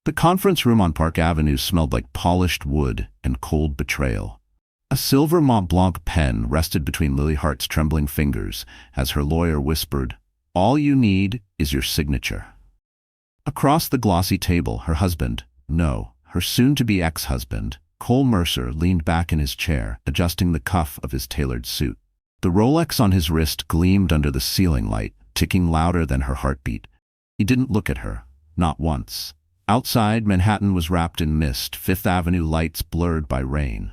The conference room on Park Avenue smelled like polished wood and cold betrayal. A silver Mont Blanc pen rested between Lily Hart's trembling fingers as her lawyer whispered, "All you need is your signature." Across the glossy table, her husband, no, her soon-to-be ex-husband, Cole Mercer, leaned back in his chair, adjusting the cuff of his tailored suit. The Rolex on his wrist gleamed under the ceiling light, ticking louder than her heartbeat. He didn't look at her, not once. Outside, Manhattan was wrapped in mist, Fifth Avenue lights blurred by rain.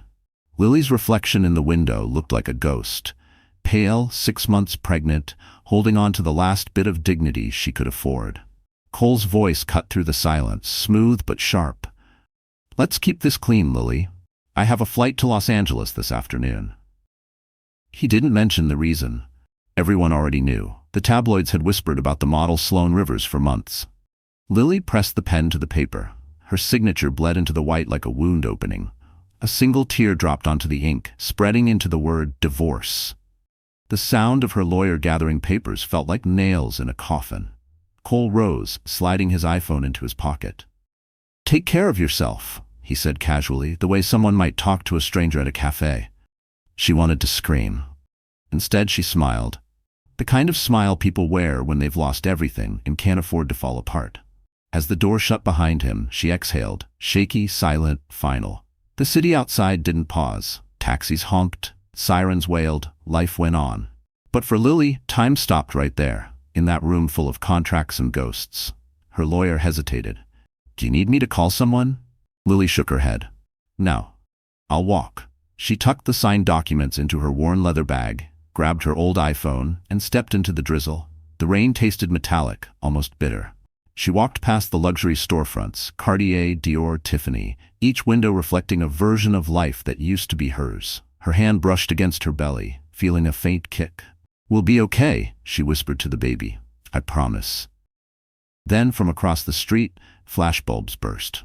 Lily's reflection in the window looked like a ghost, pale, 6 months pregnant, holding on to the last bit of dignity she could afford. Cole's voice cut through the silence, smooth but sharp. "Let's keep this clean, Lily. I have a flight to Los Angeles this afternoon." He didn't mention the reason. Everyone already knew. The tabloids had whispered about the model Sloane Rivers for months. Lily pressed the pen to the paper. Her signature bled into the white like a wound opening. A single tear dropped onto the ink, spreading into the word divorce. The sound of her lawyer gathering papers felt like nails in a coffin. Cole rose, sliding his iPhone into his pocket. "Take care of yourself," he said casually, the way someone might talk to a stranger at a cafe. She wanted to scream. Instead, she smiled. The kind of smile people wear when they've lost everything and can't afford to fall apart. As the door shut behind him, she exhaled, shaky, silent, final. The city outside didn't pause. Taxis honked, sirens wailed, life went on. But for Lily, time stopped right there, in that room full of contracts and ghosts. Her lawyer hesitated. "Do you need me to call someone?" Lily shook her head. "No. I'll walk." She tucked the signed documents into her worn leather bag, grabbed her old iPhone, and stepped into the drizzle. The rain tasted metallic, almost bitter. She walked past the luxury storefronts, Cartier, Dior, Tiffany, each window reflecting a version of life that used to be hers. Her hand brushed against her belly, feeling a faint kick. "We'll be okay," she whispered to the baby. "I promise." Then, from across the street, flashbulbs burst.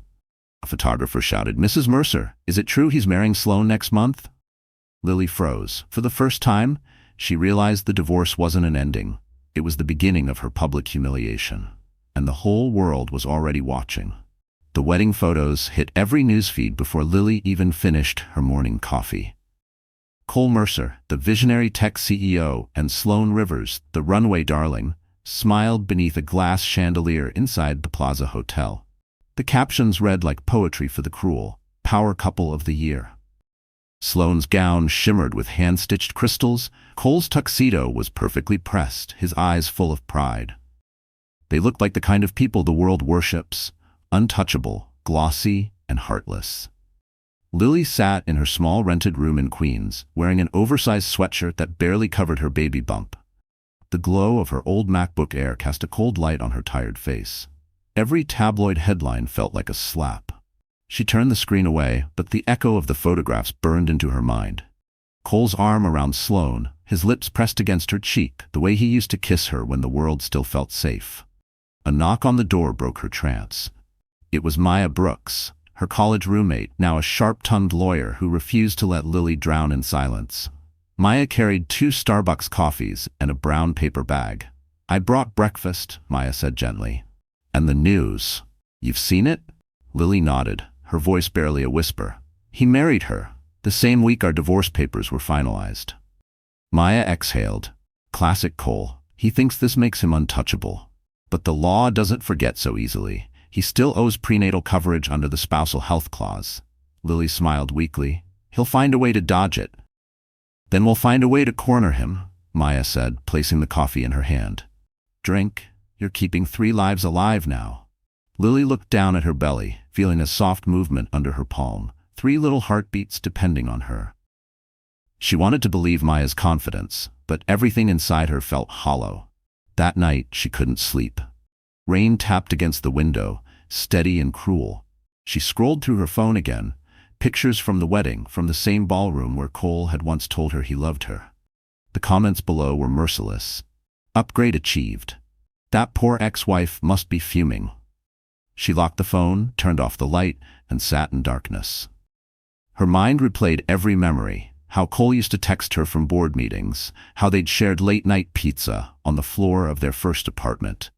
A photographer shouted, "Mrs. Mercer, is it true he's marrying Sloane next month?" Lily froze. For the first time, she realized the divorce wasn't an ending. It was the beginning of her public humiliation. And the whole world was already watching. The wedding photos hit every newsfeed before Lily even finished her morning coffee. Cole Mercer, the visionary tech CEO, and Sloane Rivers, the runway darling, smiled beneath a glass chandelier inside the Plaza Hotel. The captions read like poetry for the cruel, power couple of the year. Sloane's gown shimmered with hand-stitched crystals. Cole's tuxedo was perfectly pressed, his eyes full of pride. They looked like the kind of people the world worships, untouchable, glossy, and heartless. Lily sat in her small rented room in Queens, wearing an oversized sweatshirt that barely covered her baby bump. The glow of her old MacBook Air cast a cold light on her tired face. Every tabloid headline felt like a slap. She turned the screen away, but the echo of the photographs burned into her mind. Cole's arm around Sloane, his lips pressed against her cheek, the way he used to kiss her when the world still felt safe. A knock on the door broke her trance. It was Maya Brooks, her college roommate, now a sharp-tongued lawyer who refused to let Lily drown in silence. Maya carried 2 Starbucks coffees and a brown paper bag. "I brought breakfast," Maya said gently. "And the news. You've seen it?" Lily nodded, her voice barely a whisper. "He married her, the same week our divorce papers were finalized." Maya exhaled. Classic Cole. He thinks this makes him untouchable. But the law doesn't forget so easily. He still owes prenatal coverage under the spousal health clause. Lily smiled weakly. "He'll find a way to dodge it." "Then we'll find a way to corner him," Maya said, placing the coffee in her hand. "Drink. You're keeping 3 lives alive now." Lily looked down at her belly, feeling a soft movement under her palm, 3 little heartbeats depending on her. She wanted to believe Maya's confidence, but everything inside her felt hollow. That night, she couldn't sleep. Rain tapped against the window, steady and cruel. She scrolled through her phone again, pictures from the wedding, from the same ballroom where Cole had once told her he loved her. The comments below were merciless. "Upgrade achieved. That poor ex-wife must be fuming." She locked the phone, turned off the light, and sat in darkness. Her mind replayed every memory. How Cole used to text her from board meetings, how they'd shared late-night pizza on the floor of their first apartment.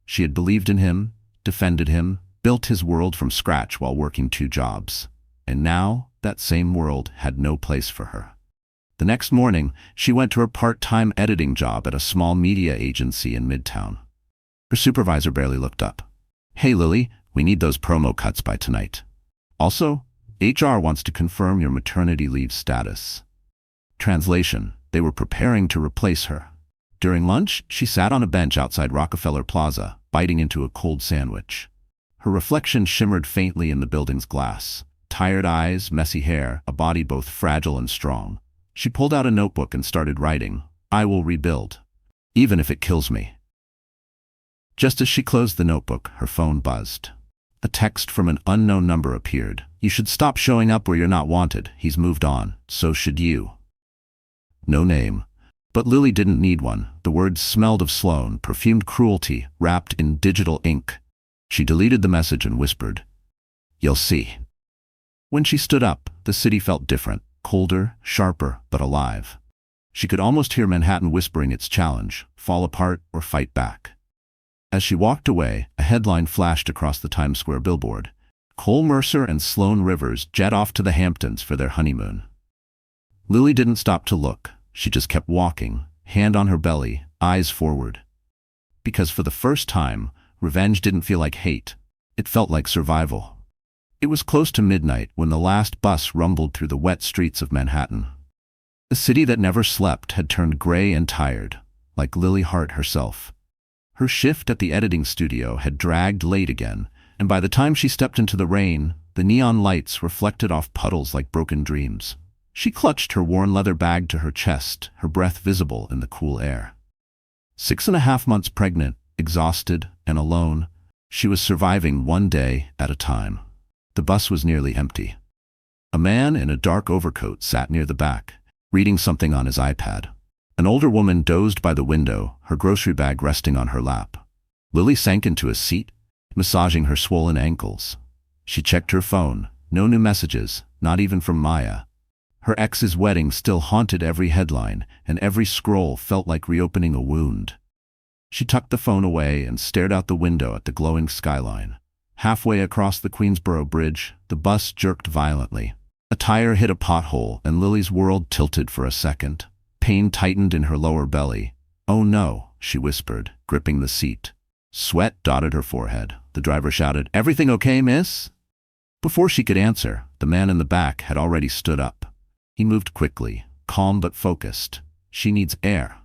She had believed in him, defended him, built his world from scratch while working 2 jobs. And now, that same world had no place for her. The next morning, she went to her part-time editing job at a small media agency in Midtown. Her supervisor barely looked up. "Hey Lily, we need those promo cuts by tonight. Also, HR wants to confirm your maternity leave status." Translation: they were preparing to replace her. During lunch, she sat on a bench outside Rockefeller Plaza, biting into a cold sandwich. Her reflection shimmered faintly in the building's glass. Tired eyes, messy hair, a body both fragile and strong. She pulled out a notebook and started writing, "I will rebuild, even if it kills me." Just as she closed the notebook, her phone buzzed. A text from an unknown number appeared. "You should stop showing up where you're not wanted. He's moved on. So should you." No name. But Lily didn't need one. The words smelled of Sloan, perfumed cruelty, wrapped in digital ink. She deleted the message and whispered, "You'll see." When she stood up, the city felt different, colder, sharper, but alive. She could almost hear Manhattan whispering its challenge, fall apart or fight back. As she walked away, a headline flashed across the Times Square billboard. Cole Mercer and Sloan Rivers jet off to the Hamptons for their honeymoon. Lily didn't stop to look. She just kept walking, hand on her belly, eyes forward. Because for the first time, revenge didn't feel like hate. It felt like survival. It was close to midnight when the last bus rumbled through the wet streets of Manhattan. The city that never slept had turned gray and tired, like Lily Hart herself. Her shift at the editing studio had dragged late again, and by the time she stepped into the rain, the neon lights reflected off puddles like broken dreams. She clutched her worn leather bag to her chest, her breath visible in the cool air. 6.5 months pregnant, exhausted, and alone, she was surviving one day at a time. The bus was nearly empty. A man in a dark overcoat sat near the back, reading something on his iPad. An older woman dozed by the window, her grocery bag resting on her lap. Lily sank into a seat, massaging her swollen ankles. She checked her phone. No new messages, not even from Maya. Her ex's wedding still haunted every headline, and every scroll felt like reopening a wound. She tucked the phone away and stared out the window at the glowing skyline. Halfway across the Queensboro Bridge, the bus jerked violently. A tire hit a pothole, and Lily's world tilted for a second. Pain tightened in her lower belly. "Oh no," she whispered, gripping the seat. Sweat dotted her forehead. The driver shouted, "Everything okay, miss?" Before she could answer, the man in the back had already stood up. He moved quickly, calm but focused. "She needs air,"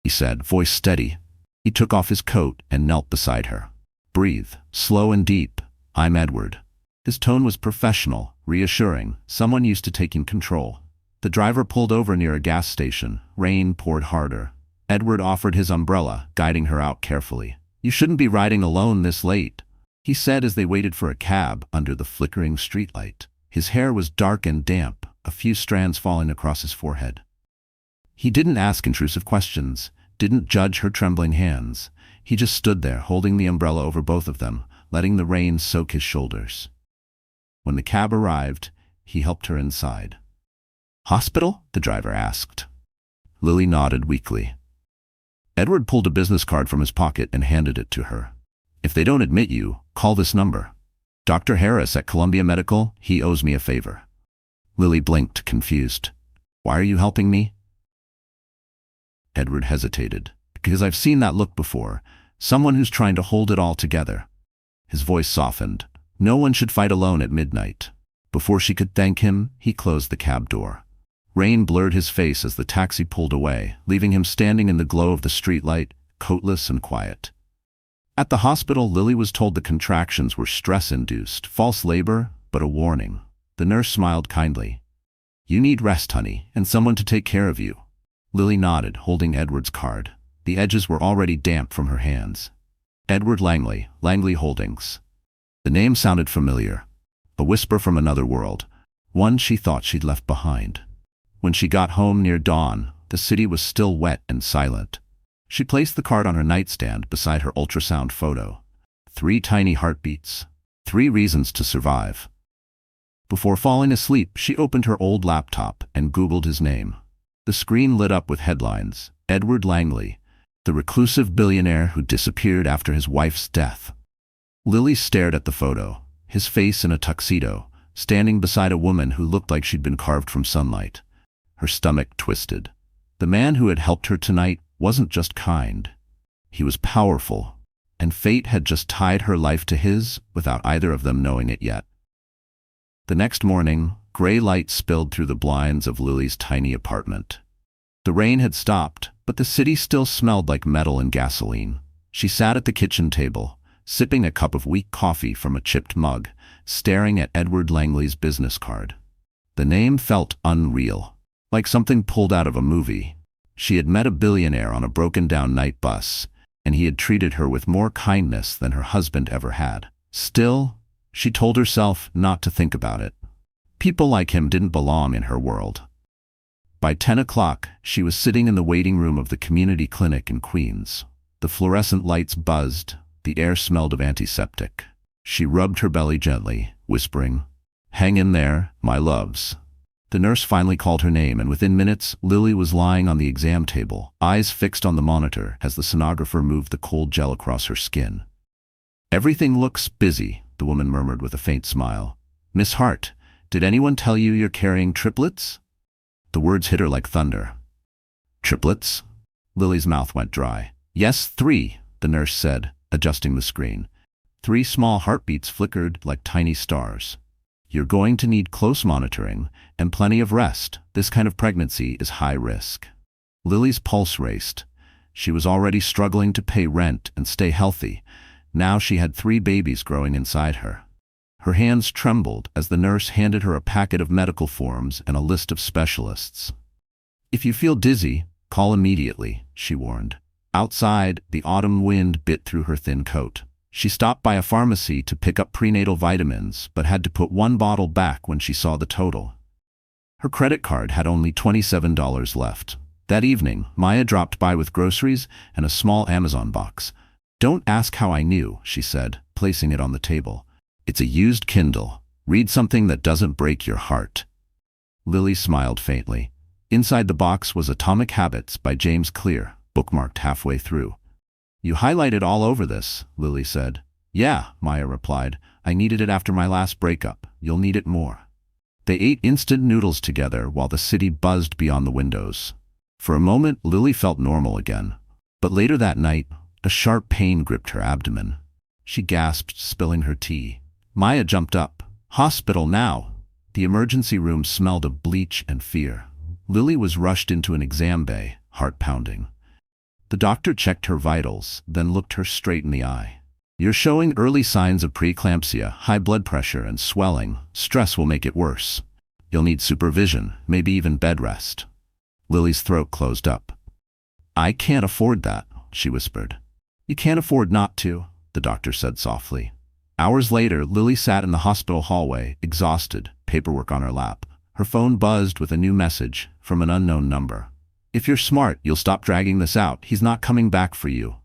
he said, voice steady. He took off his coat and knelt beside her. "Breathe, slow and deep. I'm Edward." His tone was professional, reassuring, someone used to taking control. The driver pulled over near a gas station. Rain poured harder. Edward offered his umbrella, guiding her out carefully. "You shouldn't be riding alone this late," he said as they waited for a cab under the flickering streetlight. His hair was dark and damp, a few strands falling across his forehead. He didn't ask intrusive questions, didn't judge her trembling hands. He just stood there, holding the umbrella over both of them, letting the rain soak his shoulders. When the cab arrived, he helped her inside. "Hospital?" the driver asked. Lily nodded weakly. Edward pulled a business card from his pocket and handed it to her. "If they don't admit you, call this number. Dr. Harris at Columbia Medical, he owes me a favor." Lily blinked, confused. "Why are you helping me?" Edward hesitated. "Because I've seen that look before. Someone who's trying to hold it all together." His voice softened. "No one should fight alone at midnight." Before she could thank him, he closed the cab door. Rain blurred his face as the taxi pulled away, leaving him standing in the glow of the streetlight, coatless and quiet. At the hospital, Lily was told the contractions were stress-induced, false labor, but a warning. The nurse smiled kindly. "You need rest, honey, and someone to take care of you." Lily nodded, holding Edward's card. The edges were already damp from her hands. Edward Langley, Langley Holdings. The name sounded familiar. A whisper from another world, one she thought she'd left behind. When she got home near dawn, the city was still wet and silent. She placed the card on her nightstand beside her ultrasound photo. 3 tiny heartbeats. 3 reasons to survive. Before falling asleep, she opened her old laptop and Googled his name. The screen lit up with headlines. Edward Langley, the reclusive billionaire who disappeared after his wife's death. Lily stared at the photo, his face in a tuxedo, standing beside a woman who looked like she'd been carved from sunlight. Her stomach twisted. The man who had helped her tonight wasn't just kind. He was powerful, and fate had just tied her life to his without either of them knowing it yet. The next morning, gray light spilled through the blinds of Lily's tiny apartment. The rain had stopped, but the city still smelled like metal and gasoline. She sat at the kitchen table, sipping a cup of weak coffee from a chipped mug, staring at Edward Langley's business card. The name felt unreal, like something pulled out of a movie. She had met a billionaire on a broken-down night bus, and he had treated her with more kindness than her husband ever had. Still, she told herself not to think about it. People like him didn't belong in her world. By 10 o'clock, she was sitting in the waiting room of the community clinic in Queens. The fluorescent lights buzzed, the air smelled of antiseptic. She rubbed her belly gently, whispering, "Hang in there, my loves." The nurse finally called her name, and within minutes, Lily was lying on the exam table, eyes fixed on the monitor as the sonographer moved the cold gel across her skin. "Everything looks busy," the woman murmured with a faint smile. "Miss Hart, did anyone tell you you're carrying triplets?" The words hit her like thunder. "Triplets?" Lily's mouth went dry. "Yes, 3, the nurse said, adjusting the screen. 3 small heartbeats flickered like tiny stars. "You're going to need close monitoring and plenty of rest. This kind of pregnancy is high risk." Lily's pulse raced. She was already struggling to pay rent and stay healthy. Now she had 3 babies growing inside her. Her hands trembled as the nurse handed her a packet of medical forms and a list of specialists. "If you feel dizzy, call immediately," she warned. Outside, the autumn wind bit through her thin coat. She stopped by a pharmacy to pick up prenatal vitamins, but had to put 1 bottle back when she saw the total. Her credit card had only $27 left. That evening, Maya dropped by with groceries and a small Amazon box. "Don't ask how I knew," she said, placing it on the table. "It's a used Kindle. Read something that doesn't break your heart." Lily smiled faintly. Inside the box was Atomic Habits by James Clear, bookmarked halfway through. "You highlighted all over this," Lily said. "Yeah," Maya replied. "I needed it after my last breakup. You'll need it more." They ate instant noodles together while the city buzzed beyond the windows. For a moment, Lily felt normal again. But later that night, a sharp pain gripped her abdomen. She gasped, spilling her tea. Maya jumped up. "Hospital now!" The emergency room smelled of bleach and fear. Lily was rushed into an exam bay, heart pounding. The doctor checked her vitals, then looked her straight in the eye. "You're showing early signs of preeclampsia, high blood pressure, and swelling. Stress will make it worse. You'll need supervision, maybe even bed rest." Lily's throat closed up. "I can't afford that," she whispered. "You can't afford not to," the doctor said softly. Hours later, Lily sat in the hospital hallway, exhausted, paperwork on her lap. Her phone buzzed with a new message from an unknown number. "If you're smart, you'll stop dragging this out. He's not coming back for you."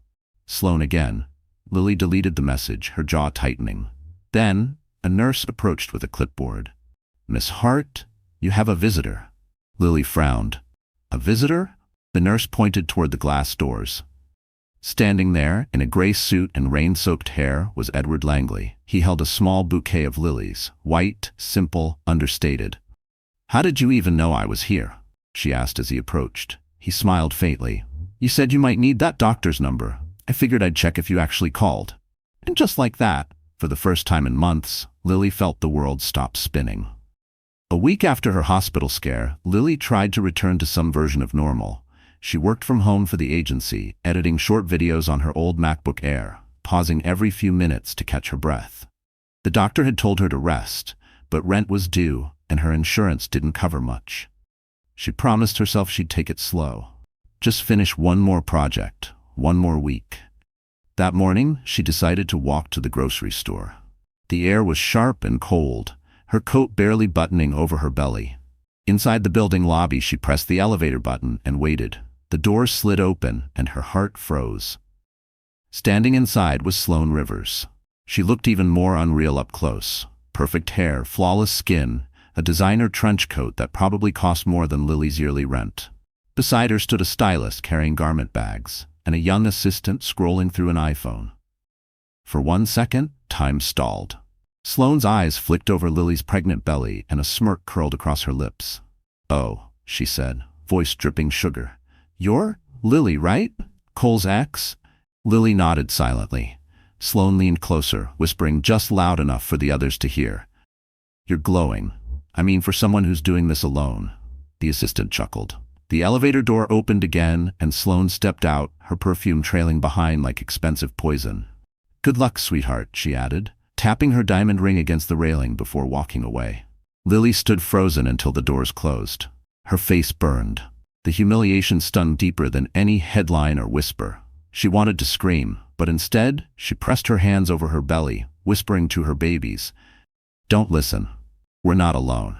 Sloan again. Lily deleted the message, her jaw tightening. Then, a nurse approached with a clipboard. "Miss Hart, you have a visitor." Lily frowned. "A visitor?" The nurse pointed toward the glass doors. Standing there, in a gray suit and rain-soaked hair, was Edward Langley. He held a small bouquet of lilies, white, simple, understated. "How did you even know I was here?" she asked as he approached. He smiled faintly. "You said you might need that doctor's number. I figured I'd check if you actually called." And just like that, for the first time in months, Lily felt the world stop spinning. A week after her hospital scare, Lily tried to return to some version of normal. She worked from home for the agency, editing short videos on her old MacBook Air, pausing every few minutes to catch her breath. The doctor had told her to rest, but rent was due, and her insurance didn't cover much. She promised herself she'd take it slow. Just finish one more project, one more week. That morning, she decided to walk to the grocery store. The air was sharp and cold, her coat barely buttoning over her belly. Inside the building lobby, she pressed the elevator button and waited. The doors slid open, and her heart froze. Standing inside was Sloan Rivers. She looked even more unreal up close. Perfect hair, flawless skin, a designer trench coat that probably cost more than Lily's yearly rent. Beside her stood a stylist carrying garment bags, and a young assistant scrolling through an iPhone. For 1 second, time stalled. Sloane's eyes flicked over Lily's pregnant belly and a smirk curled across her lips. "Oh," she said, voice dripping sugar. "You're Lily, right? Cole's ex?" Lily nodded silently. Sloane leaned closer, whispering just loud enough for the others to hear. "You're glowing. I mean, for someone who's doing this alone." The assistant chuckled. The elevator door opened again, and Sloane stepped out, her perfume trailing behind like expensive poison. "Good luck, sweetheart," she added, tapping her diamond ring against the railing before walking away. Lily stood frozen until the doors closed. Her face burned. The humiliation stung deeper than any headline or whisper. She wanted to scream, but instead, she pressed her hands over her belly, whispering to her babies, "Don't listen. We're not alone."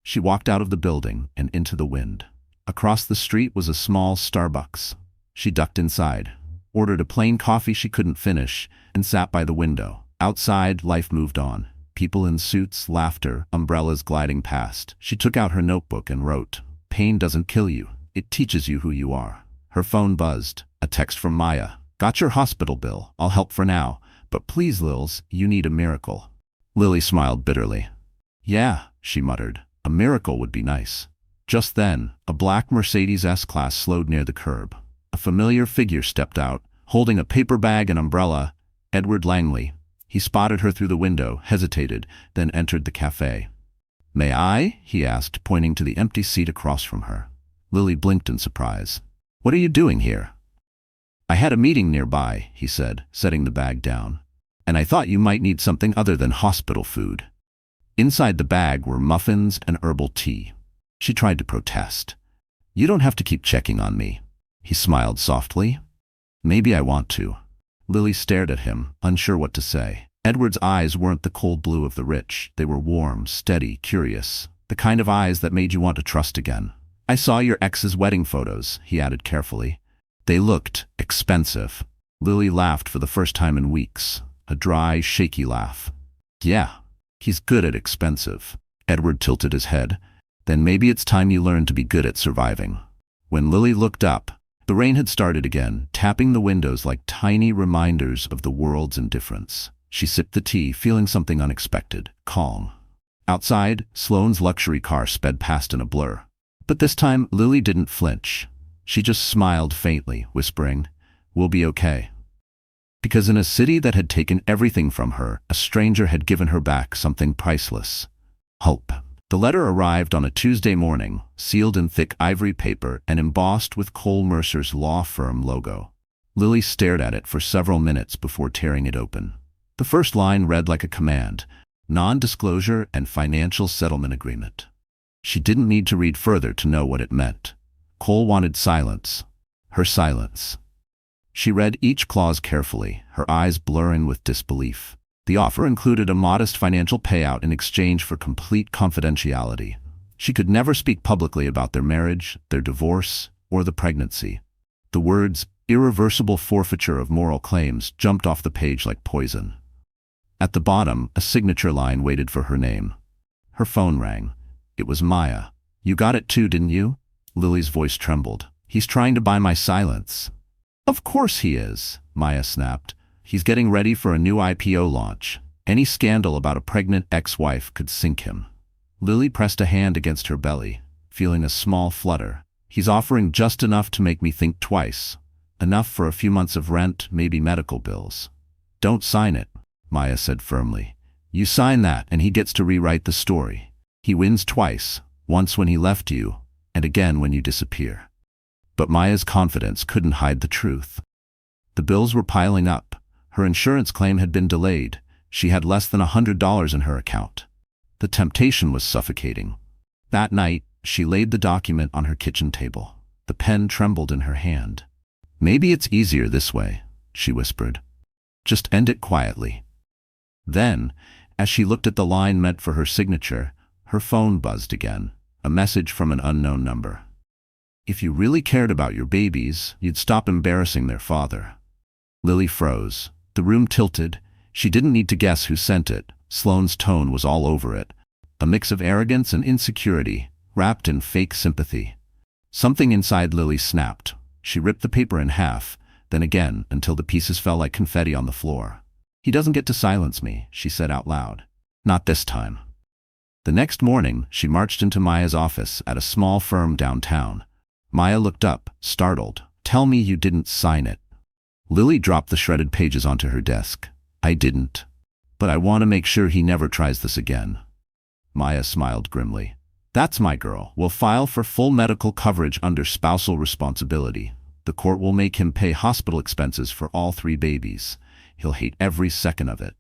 She walked out of the building and into the wind. Across the street was a small Starbucks. She ducked inside, ordered a plain coffee she couldn't finish, and sat by the window. Outside, life moved on. People in suits, laughter, umbrellas gliding past. She took out her notebook and wrote, "Pain doesn't kill you. It teaches you who you are." Her phone buzzed. A text from Maya. "Got your hospital bill. I'll help for now. But please, Lils, you need a miracle." Lily smiled bitterly. "Yeah," she muttered. "A miracle would be nice." Just then, a black Mercedes S-Class slowed near the curb. A familiar figure stepped out, holding a paper bag and umbrella. Edward Langley. He spotted her through the window, hesitated, then entered the cafe. "May I?" he asked, pointing to the empty seat across from her. Lily blinked in surprise. "What are you doing here?" "I had a meeting nearby," he said, setting the bag down. "And I thought you might need something other than hospital food." Inside the bag were muffins and herbal tea. She tried to protest. "You don't have to keep checking on me." He smiled softly. "Maybe I want to." Lily stared at him, unsure what to say. Edward's eyes weren't the cold blue of the rich. They were warm, steady, curious. The kind of eyes that made you want to trust again. "I saw your ex's wedding photos," he added carefully. "They looked expensive." Lily laughed for the first time in weeks. A dry, shaky laugh. "Yeah, he's good at expensive." Edward tilted his head. "Then maybe it's time you learned to be good at surviving." When Lily looked up, the rain had started again, tapping the windows like tiny reminders of the world's indifference. She sipped the tea, feeling something unexpected, calm. Outside, Sloane's luxury car sped past in a blur. But this time, Lily didn't flinch. She just smiled faintly, whispering, "We'll be okay." Because in a city that had taken everything from her, a stranger had given her back something priceless. Hope. The letter arrived on a Tuesday morning, sealed in thick ivory paper and embossed with Cole Mercer's law firm logo. Lily stared at it for several minutes before tearing it open. The first line read like a command, "Non-disclosure and financial settlement agreement." She didn't need to read further to know what it meant. Cole wanted silence. Her silence. She read each clause carefully, her eyes blurring with disbelief. The offer included a modest financial payout in exchange for complete confidentiality. She could never speak publicly about their marriage, their divorce, or the pregnancy. The words, "irreversible forfeiture of moral claims," jumped off the page like poison. At the bottom, a signature line waited for her name. Her phone rang. It was Maya. "You got it too, didn't you?" Lily's voice trembled. "He's trying to buy my silence." "Of course he is," Maya snapped. "He's getting ready for a new IPO launch. Any scandal about a pregnant ex-wife could sink him." Lily pressed a hand against her belly, feeling a small flutter. "He's offering just enough to make me think twice. Enough for a few months of rent, maybe medical bills." "Don't sign it," Maya said firmly. "You sign that and he gets to rewrite the story. He wins twice, once when he left you, and again when you disappear." But Maya's confidence couldn't hide the truth. The bills were piling up. Her insurance claim had been delayed. She had less than $100 in her account. The temptation was suffocating. That night, she laid the document on her kitchen table. The pen trembled in her hand. "Maybe it's easier this way," she whispered. "Just end it quietly." Then, as she looked at the line meant for her signature, her phone buzzed again, a message from an unknown number. "If you really cared about your babies, you'd stop embarrassing their father." Lily froze. The room tilted. She didn't need to guess who sent it. Sloane's tone was all over it. A mix of arrogance and insecurity, wrapped in fake sympathy. Something inside Lily snapped. She ripped the paper in half, then again, until the pieces fell like confetti on the floor. "He doesn't get to silence me," she said out loud. "Not this time." The next morning, she marched into Maya's office at a small firm downtown. Maya looked up, startled. "Tell me you didn't sign it." Lily dropped the shredded pages onto her desk. "I didn't. But I want to make sure he never tries this again." Maya smiled grimly. "That's my girl. We'll file for full medical coverage under spousal responsibility. The court will make him pay hospital expenses for all 3 babies. He'll hate every second of it."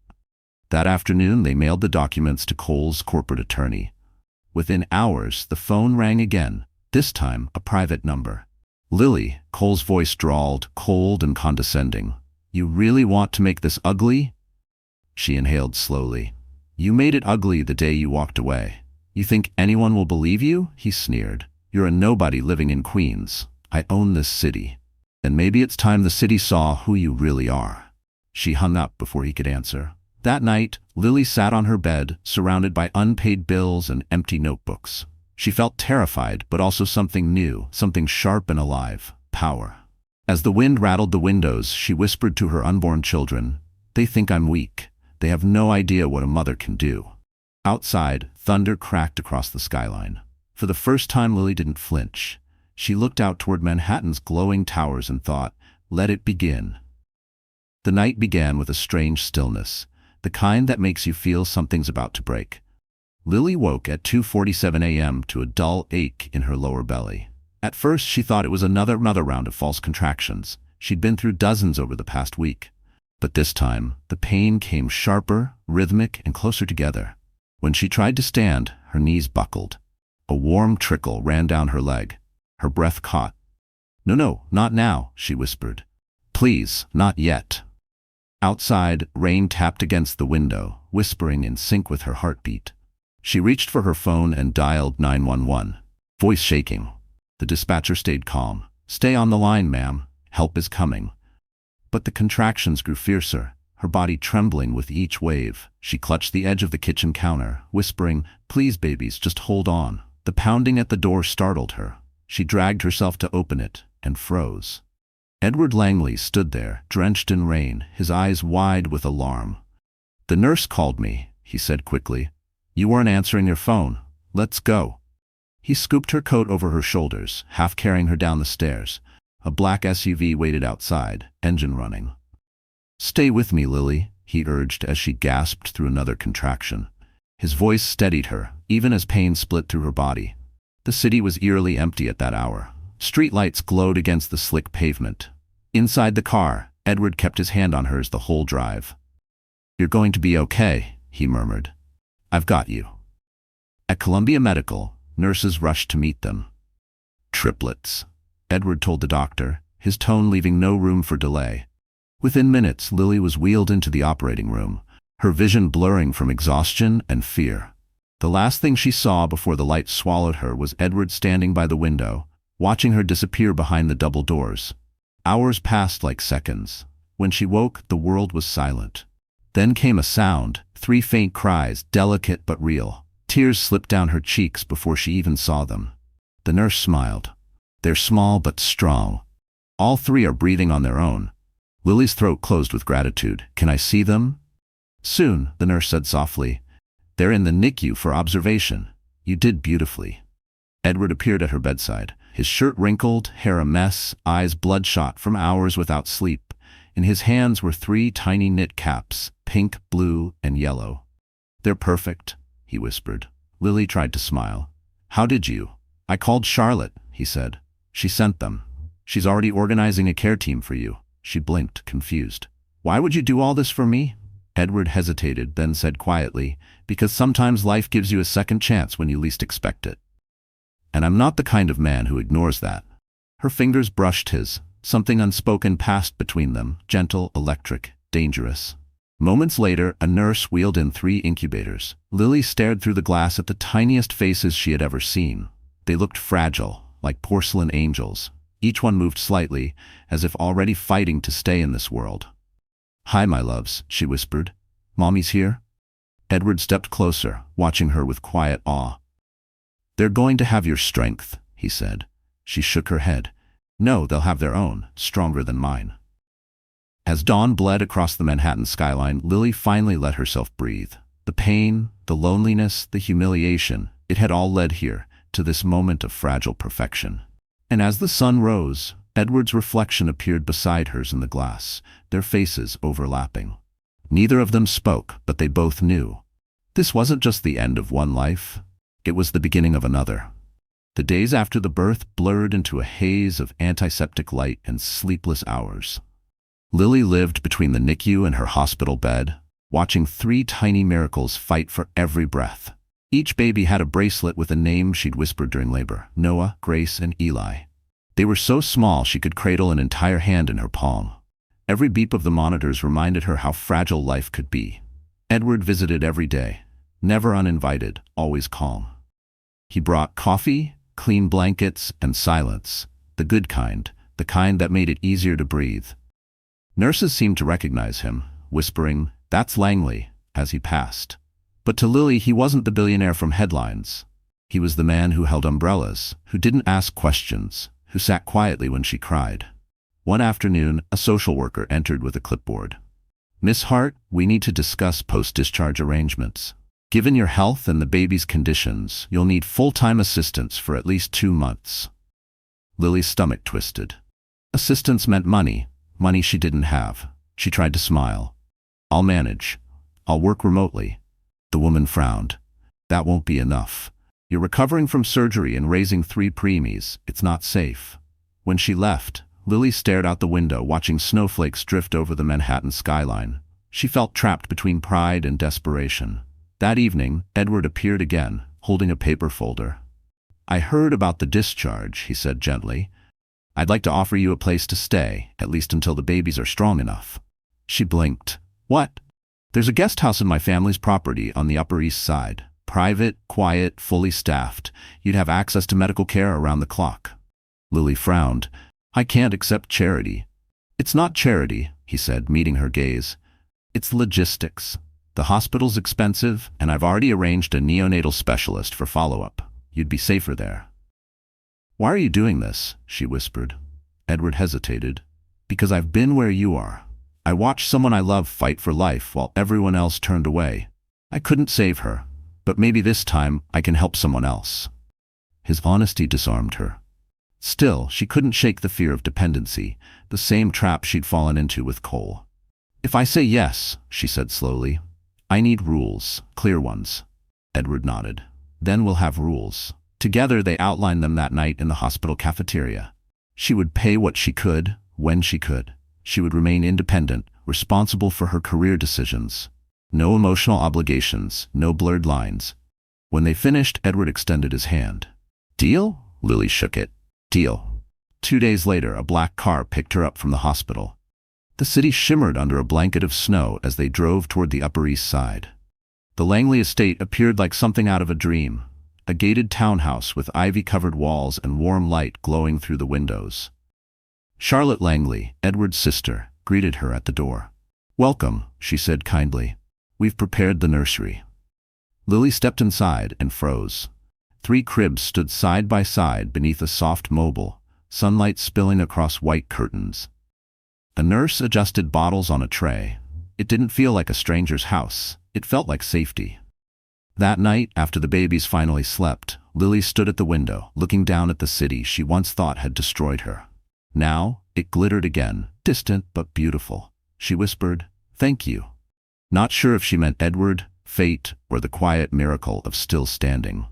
That afternoon, they mailed the documents to Cole's corporate attorney. Within hours, the phone rang again, this time a private number. "Lily," Cole's voice drawled, cold and condescending. "You really want to make this ugly?" She inhaled slowly. "You made it ugly the day you walked away. You think anyone will believe you?" he sneered. "You're a nobody living in Queens. I own this city. And maybe it's time the city saw who you really are." She hung up before he could answer. That night, Lily sat on her bed, surrounded by unpaid bills and empty notebooks. She felt terrified, but also something new, something sharp and alive: power. As the wind rattled the windows, she whispered to her unborn children, "They think I'm weak. They have no idea what a mother can do." Outside, thunder cracked across the skyline. For the first time, Lily didn't flinch. She looked out toward Manhattan's glowing towers and thought, "Let it begin." The night began with a strange stillness, the kind that makes you feel something's about to break. Lily woke at 2:47 a.m. to a dull ache in her lower belly. At first, she thought it was another round of false contractions. She'd been through dozens over the past week. But this time, the pain came sharper, rhythmic, and closer together. When she tried to stand, her knees buckled. A warm trickle ran down her leg. Her breath caught. No, not now," she whispered. "Please, not yet." Outside, rain tapped against the window, whispering in sync with her heartbeat. She reached for her phone and dialed 911, voice shaking. The dispatcher stayed calm. "Stay on the line, ma'am. Help is coming." But the contractions grew fiercer, her body trembling with each wave. She clutched the edge of the kitchen counter, whispering, "Please, babies, just hold on." The pounding at the door startled her. She dragged herself to open it and froze. Edward Langley stood there, drenched in rain, his eyes wide with alarm. "The nurse called me," he said quickly. "You weren't answering your phone. Let's go." He scooped her coat over her shoulders, half carrying her down the stairs. A black SUV waited outside, engine running. "Stay with me, Lily," he urged as she gasped through another contraction. His voice steadied her, even as pain split through her body. The city was eerily empty at that hour. Streetlights glowed against the slick pavement. Inside the car, Edward kept his hand on hers the whole drive. "You're going to be okay," he murmured. "I've got you." At Columbia Medical, nurses rushed to meet them. "Triplets," Edward told the doctor, his tone leaving no room for delay. Within minutes, Lily was wheeled into the operating room, her vision blurring from exhaustion and fear. The last thing she saw before the light swallowed her was Edward standing by the window, watching her disappear behind the double doors. Hours passed like seconds. When she woke, the world was silent. Then came a sound, 3 faint cries, delicate but real. Tears slipped down her cheeks before she even saw them. The nurse smiled. "They're small but strong. All 3 are breathing on their own." Lily's throat closed with gratitude. "Can I see them?" "Soon," the nurse said softly. "They're in the NICU for observation. You did beautifully." Edward appeared at her bedside, his shirt wrinkled, hair a mess, eyes bloodshot from hours without sleep. In his hands were 3 tiny knit caps, pink, blue, and yellow. "They're perfect," he whispered. Lily tried to smile. "How did you?" "I called Charlotte," he said. "She sent them. She's already organizing a care team for you." She blinked, confused. "Why would you do all this for me?" Edward hesitated, then said quietly, "Because sometimes life gives you a second chance when you least expect it. And I'm not the kind of man who ignores that." Her fingers brushed his. Something unspoken passed between them, gentle, electric, dangerous. Moments later, a nurse wheeled in 3 incubators. Lily stared through the glass at the tiniest faces she had ever seen. They looked fragile, like porcelain angels. Each one moved slightly, as if already fighting to stay in this world. "Hi, my loves," she whispered. "Mommy's here?" Edward stepped closer, watching her with quiet awe. "They're going to have your strength," he said. She shook her head. "No, they'll have their own, stronger than mine." As dawn bled across the Manhattan skyline, Lily finally let herself breathe. The pain, the loneliness, the humiliation, it had all led here, to this moment of fragile perfection. And as the sun rose, Edward's reflection appeared beside hers in the glass, their faces overlapping. Neither of them spoke, but they both knew. This wasn't just the end of one life, it was the beginning of another. The days after the birth blurred into a haze of antiseptic light and sleepless hours. Lily lived between the NICU and her hospital bed, watching 3 tiny miracles fight for every breath. Each baby had a bracelet with a name she'd whispered during labor: Noah, Grace, and Eli. They were so small she could cradle an entire hand in her palm. Every beep of the monitors reminded her how fragile life could be. Edward visited every day, never uninvited, always calm. He brought coffee, clean blankets, and silence, the good kind, the kind that made it easier to breathe. Nurses seemed to recognize him, whispering, "That's Langley," as he passed. But to Lily, he wasn't the billionaire from headlines. He was the man who held umbrellas, who didn't ask questions, who sat quietly when she cried. One afternoon, a social worker entered with a clipboard. "Miss Hart, we need to discuss post-discharge arrangements. Given your health and the baby's conditions, you'll need full-time assistance for at least 2 months." Lily's stomach twisted. Assistance meant money, money she didn't have. She tried to smile. "I'll manage. I'll work remotely." The woman frowned. "That won't be enough. You're recovering from surgery and raising 3 preemies. It's not safe." When she left, Lily stared out the window, watching snowflakes drift over the Manhattan skyline. She felt trapped between pride and desperation. That evening, Edward appeared again, holding a paper folder. "I heard about the discharge," he said gently. "I'd like to offer you a place to stay, at least until the babies are strong enough." She blinked. "What?" "There's a guest house in my family's property on the Upper East Side. Private, quiet, fully staffed. You'd have access to medical care around the clock." Lily frowned. "I can't accept charity." "It's not charity," he said, meeting her gaze. "It's logistics. The hospital's expensive, and I've already arranged a neonatal specialist for follow-up. You'd be safer there." "Why are you doing this?" she whispered. Edward hesitated. "Because I've been where you are. I watched someone I love fight for life while everyone else turned away. I couldn't save her, but maybe this time I can help someone else." His honesty disarmed her. Still, she couldn't shake the fear of dependency, the same trap she'd fallen into with Cole. "If I say yes," she said slowly, "I need rules, clear ones." Edward nodded. "Then we'll have rules." Together they outlined them that night in the hospital cafeteria. She would pay what she could, when she could. She would remain independent, responsible for her career decisions. No emotional obligations, no blurred lines. When they finished, Edward extended his hand. "Deal?" Lily shook it. "Deal." 2 days later, a black car picked her up from the hospital. The city shimmered under a blanket of snow as they drove toward the Upper East Side. The Langley estate appeared like something out of a dream, a gated townhouse with ivy-covered walls and warm light glowing through the windows. Charlotte Langley, Edward's sister, greeted her at the door. "Welcome," she said kindly. "We've prepared the nursery." Lily stepped inside and froze. 3 cribs stood side by side beneath a soft mobile, sunlight spilling across white curtains. A nurse adjusted bottles on a tray. It didn't feel like a stranger's house. It felt like safety. That night, after the babies finally slept, Lily stood at the window, looking down at the city she once thought had destroyed her. Now, it glittered again, distant but beautiful. She whispered, "Thank you." Not sure if she meant Edward, fate, or the quiet miracle of still standing.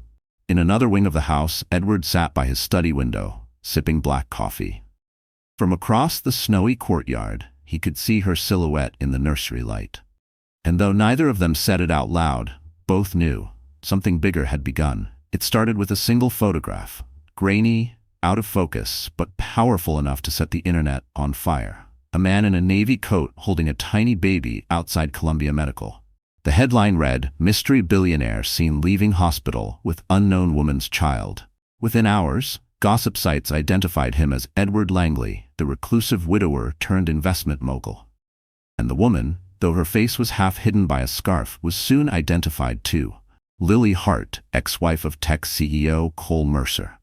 In another wing of the house, Edward sat by his study window, sipping black coffee. From across the snowy courtyard, he could see her silhouette in the nursery light. And though neither of them said it out loud, both knew something bigger had begun. It started with a single photograph, grainy, out of focus, but powerful enough to set the internet on fire. A man in a navy coat holding a tiny baby outside Columbia Medical. The headline read, "Mystery Billionaire Seen Leaving Hospital with Unknown Woman's Child." Within hours, gossip sites identified him as Edward Langley, the reclusive widower turned investment mogul. And the woman, though her face was half hidden by a scarf, was soon identified too. Lily Hart, ex-wife of tech CEO Cole Mercer.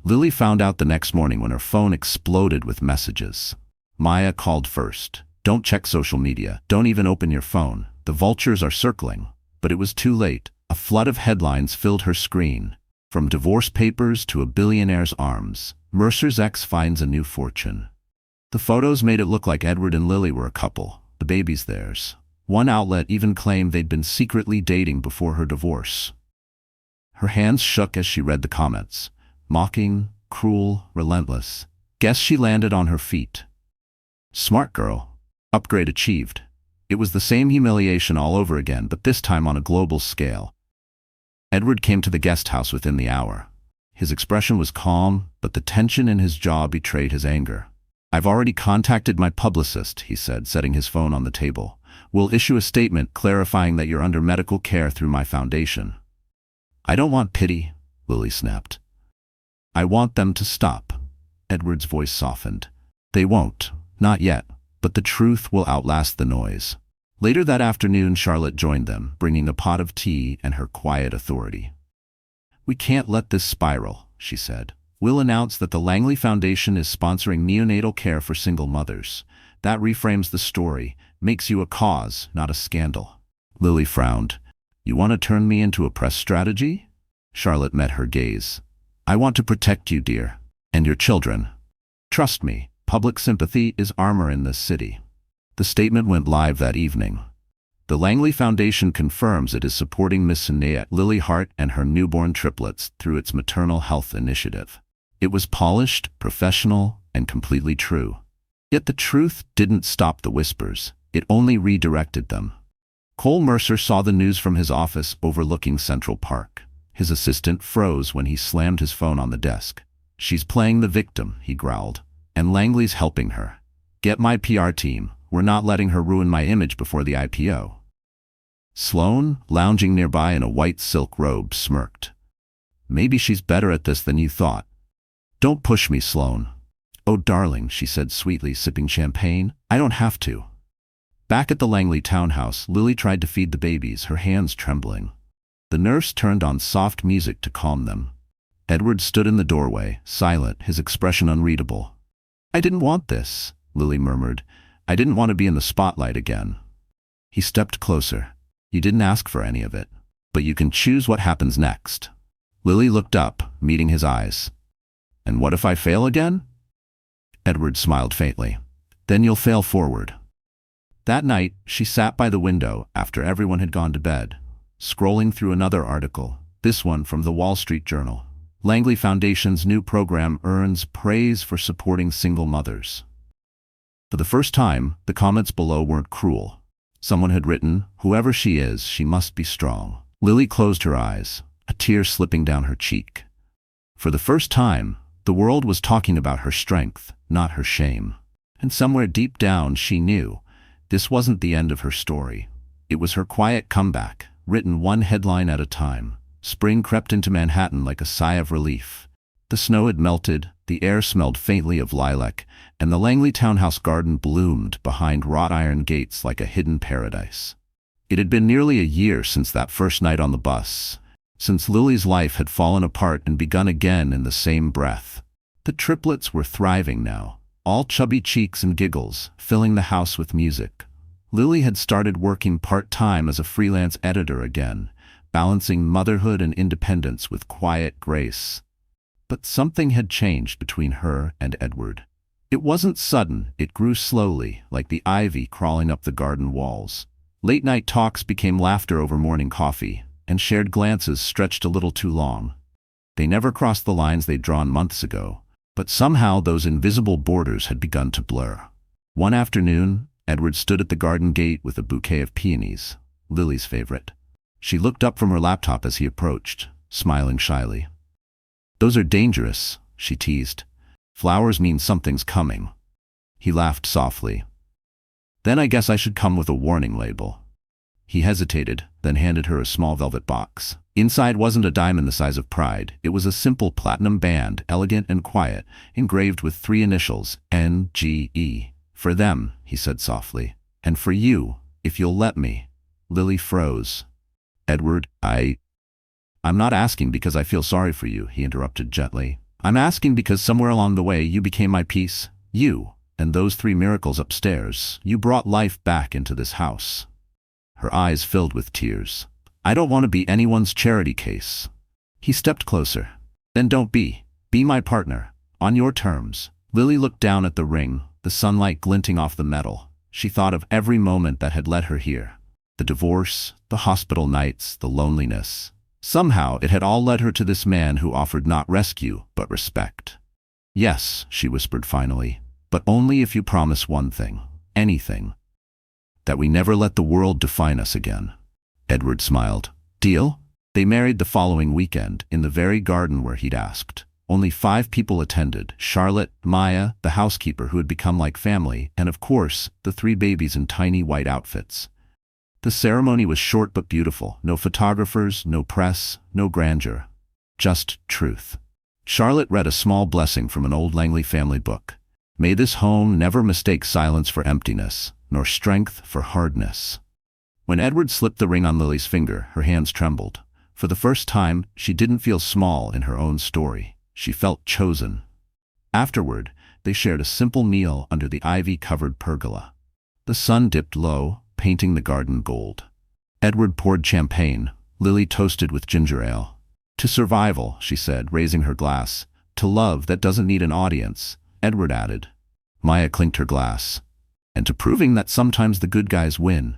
Lily found out the next morning when her phone exploded with messages. Maya called first. Don't check social media. Don't even open your phone. The vultures are circling. But it was too late. A flood of headlines filled her screen. From divorce papers to a billionaire's arms, Mercer's ex finds a new fortune. The photos made it look like Edward and Lily were a couple. The baby's theirs. One outlet even claimed they'd been secretly dating before her divorce. Her hands shook as she read the comments. Mocking, cruel, relentless. Guess she landed on her feet. Smart girl. Upgrade achieved. It was the same humiliation all over again, but this time on a global scale. Edward came to the guest house within the hour. His expression was calm, but the tension in his jaw betrayed his anger. I've already contacted my publicist, he said, setting his phone on the table. We'll issue a statement clarifying that you're under medical care through my foundation. I don't want pity, Lily snapped. I want them to stop. Edward's voice softened. They won't, not yet, but the truth will outlast the noise. Later that afternoon, Charlotte joined them, bringing a pot of tea and her quiet authority. We can't let this spiral, she said. We'll announce that the Langley Foundation is sponsoring neonatal care for single mothers. That reframes the story, makes you a cause, not a scandal. Lily frowned. You want to turn me into a press strategy? Charlotte met her gaze. I want to protect you, dear. And your children. Trust me, public sympathy is armor in this city. The statement went live that evening. The Langley Foundation confirms it is supporting Miss Sinead Lily Hart and her newborn triplets through its maternal health initiative. It was polished, professional, and completely true. Yet the truth didn't stop the whispers. It only redirected them. Cole Mercer saw the news from his office overlooking Central Park. His assistant froze when he slammed his phone on the desk. She's playing the victim, he growled. And Langley's helping her. Get my PR team. We're not letting her ruin my image before the IPO. Sloane, lounging nearby in a white silk robe, smirked. Maybe she's better at this than you thought. Don't push me, Sloane. Oh, darling, she said sweetly, sipping champagne. I don't have to. Back at the Langley townhouse, Lily tried to feed the babies, her hands trembling. The nurse turned on soft music to calm them. Edward stood in the doorway, silent, his expression unreadable. I didn't want this, Lily murmured. I didn't want to be in the spotlight again. He stepped closer. You didn't ask for any of it, but you can choose what happens next. Lily looked up, meeting his eyes. And what if I fail again? Edward smiled faintly. Then you'll fail forward. That night, she sat by the window after everyone had gone to bed, scrolling through another article, this one from the Wall Street Journal. Langley Foundation's new program earns praise for supporting single mothers. For the first time, the comments below weren't cruel. Someone had written, whoever she is, she must be strong. Lily closed her eyes, a tear slipping down her cheek. For the first time, the world was talking about her strength, not her shame. And somewhere deep down she knew, this wasn't the end of her story. It was her quiet comeback, written one headline at a time. Spring crept into Manhattan like a sigh of relief. The snow had melted, the air smelled faintly of lilac, and the Langley townhouse garden bloomed behind wrought iron gates like a hidden paradise. It had been nearly a year since that first night on the bus, since Lily's life had fallen apart and begun again in the same breath. The triplets were thriving now, all chubby cheeks and giggles, filling the house with music. Lily had started working part-time as a freelance editor again, balancing motherhood and independence with quiet grace. But something had changed between her and Edward. It wasn't sudden, it grew slowly, like the ivy crawling up the garden walls. Late-night talks became laughter over morning coffee, and shared glances stretched a little too long. They never crossed the lines they'd drawn months ago, but somehow those invisible borders had begun to blur. One afternoon, Edward stood at the garden gate with a bouquet of peonies, Lily's favorite. She looked up from her laptop as he approached, smiling shyly. Those are dangerous, she teased. Flowers mean something's coming. He laughed softly. Then I guess I should come with a warning label. He hesitated, then handed her a small velvet box. Inside wasn't a diamond the size of pride. It was a simple platinum band, elegant and quiet, engraved with 3 initials, N-G-E. For them, he said softly. And for you, if you'll let me. Lily froze. Edward, I'm not asking because I feel sorry for you, he interrupted gently. I'm asking because somewhere along the way you became my piece. You. and those 3 miracles upstairs. You brought life back into this house." Her eyes filled with tears. "I don't want to be anyone's charity case." He stepped closer. "Then don't be. Be my partner. On your terms." Lily looked down at the ring, the sunlight glinting off the metal. She thought of every moment that had led her here. The divorce, the hospital nights, the loneliness. Somehow it had all led her to this man who offered not rescue, but respect. "Yes," she whispered finally, "but only if you promise one thing. Anything. That we never let the world define us again." Edward smiled. "Deal?" They married the following weekend, in the very garden where he'd asked. Only 5 people attended: Charlotte, Maya, the housekeeper who had become like family, and of course, the 3 babies in tiny white outfits. The ceremony was short but beautiful. No photographers, no press, no grandeur. Just truth. Charlotte read a small blessing from an old Langley family book. "May this home never mistake silence for emptiness, nor strength for hardness." When Edward slipped the ring on Lily's finger, her hands trembled. For the first time, she didn't feel small in her own story. She felt chosen. Afterward, they shared a simple meal under the ivy-covered pergola. The sun dipped low, painting the garden gold. Edward poured champagne. Lily toasted with ginger ale. "To survival," she said, raising her glass. "To love that doesn't need an audience," Edward added. Maya clinked her glass. "And to proving that sometimes the good guys win."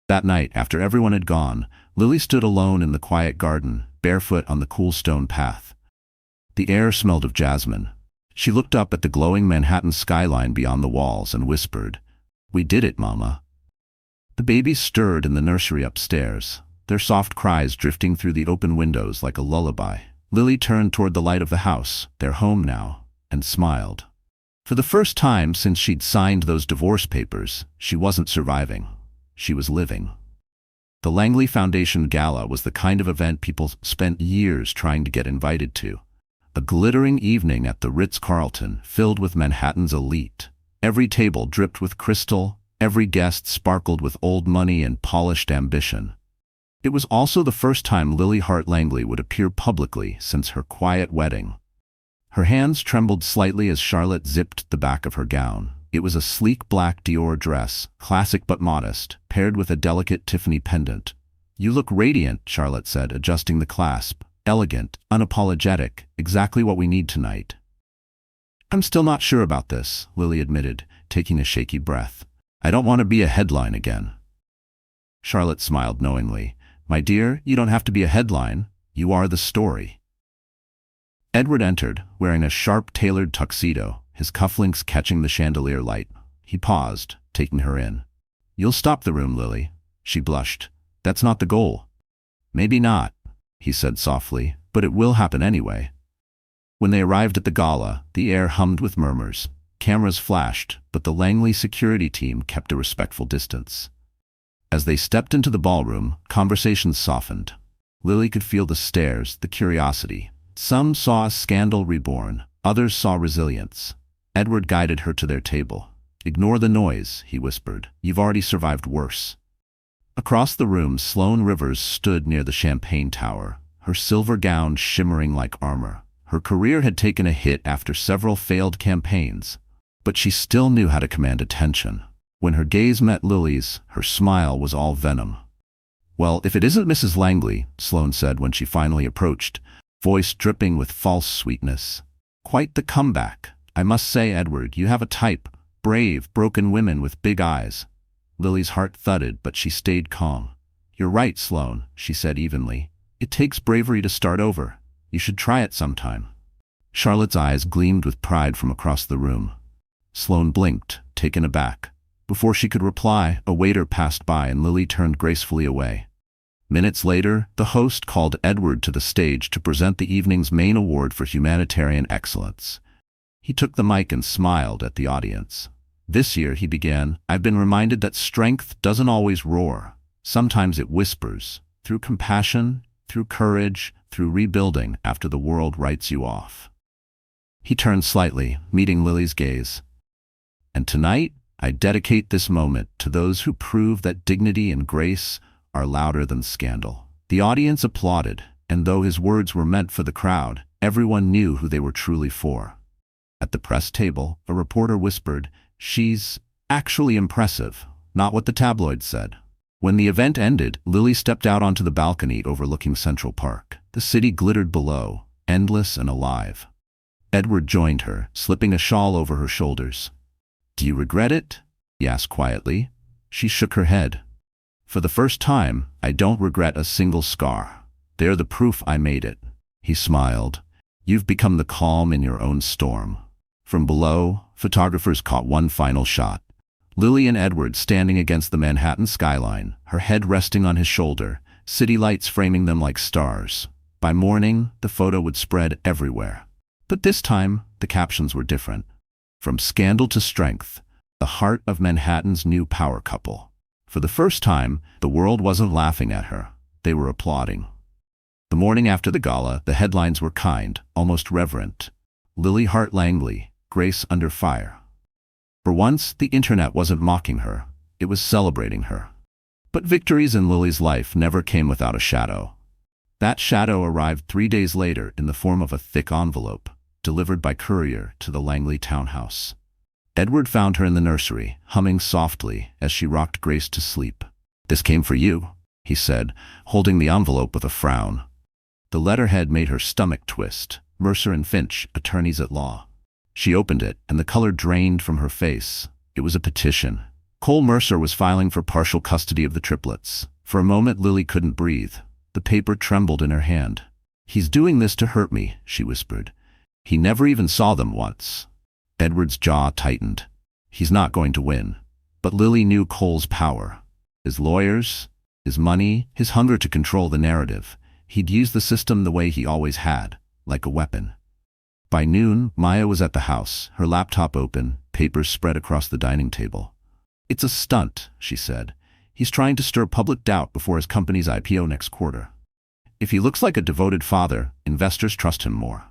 That night, after everyone had gone, Lily stood alone in the quiet garden, barefoot on the cool stone path. The air smelled of jasmine. She looked up at the glowing Manhattan skyline beyond the walls and whispered, "We did it, Mama." The babies stirred in the nursery upstairs, their soft cries drifting through the open windows like a lullaby. Lily turned toward the light of the house, their home now, and smiled. For the first time since she'd signed those divorce papers, she wasn't surviving. She was living. The Langley Foundation Gala was the kind of event people spent years trying to get invited to. A glittering evening at the Ritz-Carlton, filled with Manhattan's elite. Every table dripped with crystal, every guest sparkled with old money and polished ambition. It was also the first time Lily Hart Langley would appear publicly since her quiet wedding. Her hands trembled slightly as Charlotte zipped the back of her gown. It was a sleek black Dior dress, classic but modest, paired with a delicate Tiffany pendant. "You look radiant," Charlotte said, adjusting the clasp. "Elegant, unapologetic, exactly what we need tonight." "I'm still not sure about this," Lily admitted, taking a shaky breath. "I don't want to be a headline again." Charlotte smiled knowingly. "My dear, you don't have to be a headline. You are the story." Edward entered, wearing a sharp-tailored tuxedo, his cufflinks catching the chandelier light. He paused, taking her in. "You'll stop the room, Lily." She blushed. "That's not the goal." "Maybe not," he said softly, "but it will happen anyway." When they arrived at the gala, the air hummed with murmurs. Cameras flashed, but the Langley security team kept a respectful distance. As they stepped into the ballroom, conversations softened. Lily could feel the stares, the curiosity. Some saw a scandal reborn, others saw resilience. Edward guided her to their table. "Ignore the noise," he whispered. "You've already survived worse." Across the room, Sloane Rivers stood near the champagne tower, her silver gown shimmering like armor. Her career had taken a hit after several failed campaigns, but she still knew how to command attention. When her gaze met Lily's, her smile was all venom. "Well, if it isn't Mrs. Langley," Sloane said when she finally approached, voice dripping with false sweetness. "Quite the comeback. I must say, Edward, you have a type. Brave, broken women with big eyes." Lily's heart thudded, but she stayed calm. "You're right, Sloane," she said evenly. "It takes bravery to start over. You should try it sometime." Charlotte's eyes gleamed with pride from across the room. Sloane blinked, taken aback. Before she could reply, a waiter passed by and Lily turned gracefully away. Minutes later, the host called Edward to the stage to present the evening's main award for humanitarian excellence. He took the mic and smiled at the audience. "This year," he began, "I've been reminded that strength doesn't always roar. Sometimes it whispers, through compassion, through courage, through rebuilding after the world writes you off." He turned slightly, meeting Lily's gaze. "And tonight, I dedicate this moment to those who prove that dignity and grace are louder than scandal." The audience applauded, and though his words were meant for the crowd, everyone knew who they were truly for. At the press table, a reporter whispered, "She's actually impressive, not what the tabloids said." When the event ended, Lily stepped out onto the balcony overlooking Central Park. The city glittered below, endless and alive. Edward joined her, slipping a shawl over her shoulders. "Do you regret it?" he asked quietly. She shook her head. "For the first time, I don't regret a single scar. They're the proof I made it." He smiled. "You've become the calm in your own storm." From below, photographers caught one final shot. Lily and Edward standing against the Manhattan skyline, her head resting on his shoulder, city lights framing them like stars. By morning, the photo would spread everywhere. But this time, the captions were different. "From scandal to strength, the heart of Manhattan's new power couple." For the first time, the world wasn't laughing at her. They were applauding. The morning after the gala, the headlines were kind, almost reverent. Lily Hart Langley, Grace under fire. For once, the internet wasn't mocking her. It was celebrating her. But victories in Lily's life never came without a shadow. That shadow arrived 3 days later in the form of a thick envelope, delivered by courier to the Langley townhouse. Edward found her in the nursery, humming softly as she rocked Grace to sleep. "This came for you," he said, holding the envelope with a frown. The letterhead made her stomach twist. Mercer and Finch, attorneys at law. She opened it, and the color drained from her face. It was a petition. Cole Mercer was filing for partial custody of the triplets. For a moment, Lily couldn't breathe. The paper trembled in her hand. "He's doing this to hurt me," she whispered. "He never even saw them once." Edward's jaw tightened. He's not going to win. But Lily knew Cole's power. His lawyers, his money, his hunger to control the narrative. He'd use the system the way he always had, like a weapon. By noon, Maya was at the house, her laptop open, papers spread across the dining table. "It's a stunt," she said. "He's trying to stir public doubt before his company's IPO next quarter. If he looks like a devoted father, investors trust him more."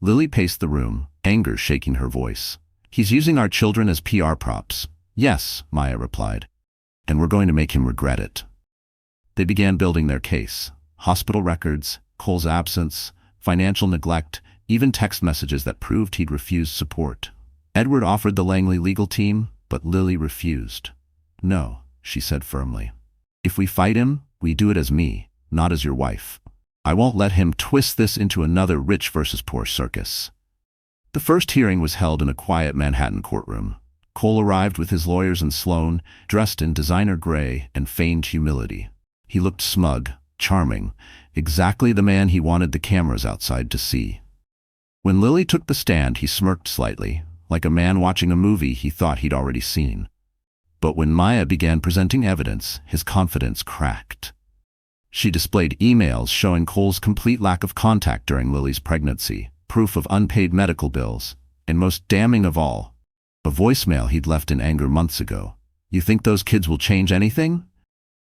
Lily paced the room, anger shaking her voice. "He's using our children as PR props." "Yes," Maya replied. "And we're going to make him regret it." They began building their case. Hospital records, Cole's absence, financial neglect, even text messages that proved he'd refused support. Edward offered the Langley legal team, but Lily refused. "No," she said firmly. "If we fight him, we do it as me, not as your wife. I won't let him twist this into another rich versus poor circus." The first hearing was held in a quiet Manhattan courtroom. Cole arrived with his lawyers and Sloan, dressed in designer gray and feigned humility. He looked smug, charming, exactly the man he wanted the cameras outside to see. When Lily took the stand, he smirked slightly, like a man watching a movie he thought he'd already seen. But when Maya began presenting evidence, his confidence cracked. She displayed emails showing Cole's complete lack of contact during Lily's pregnancy, proof of unpaid medical bills, and most damning of all, a voicemail he'd left in anger months ago. "You think those kids will change anything?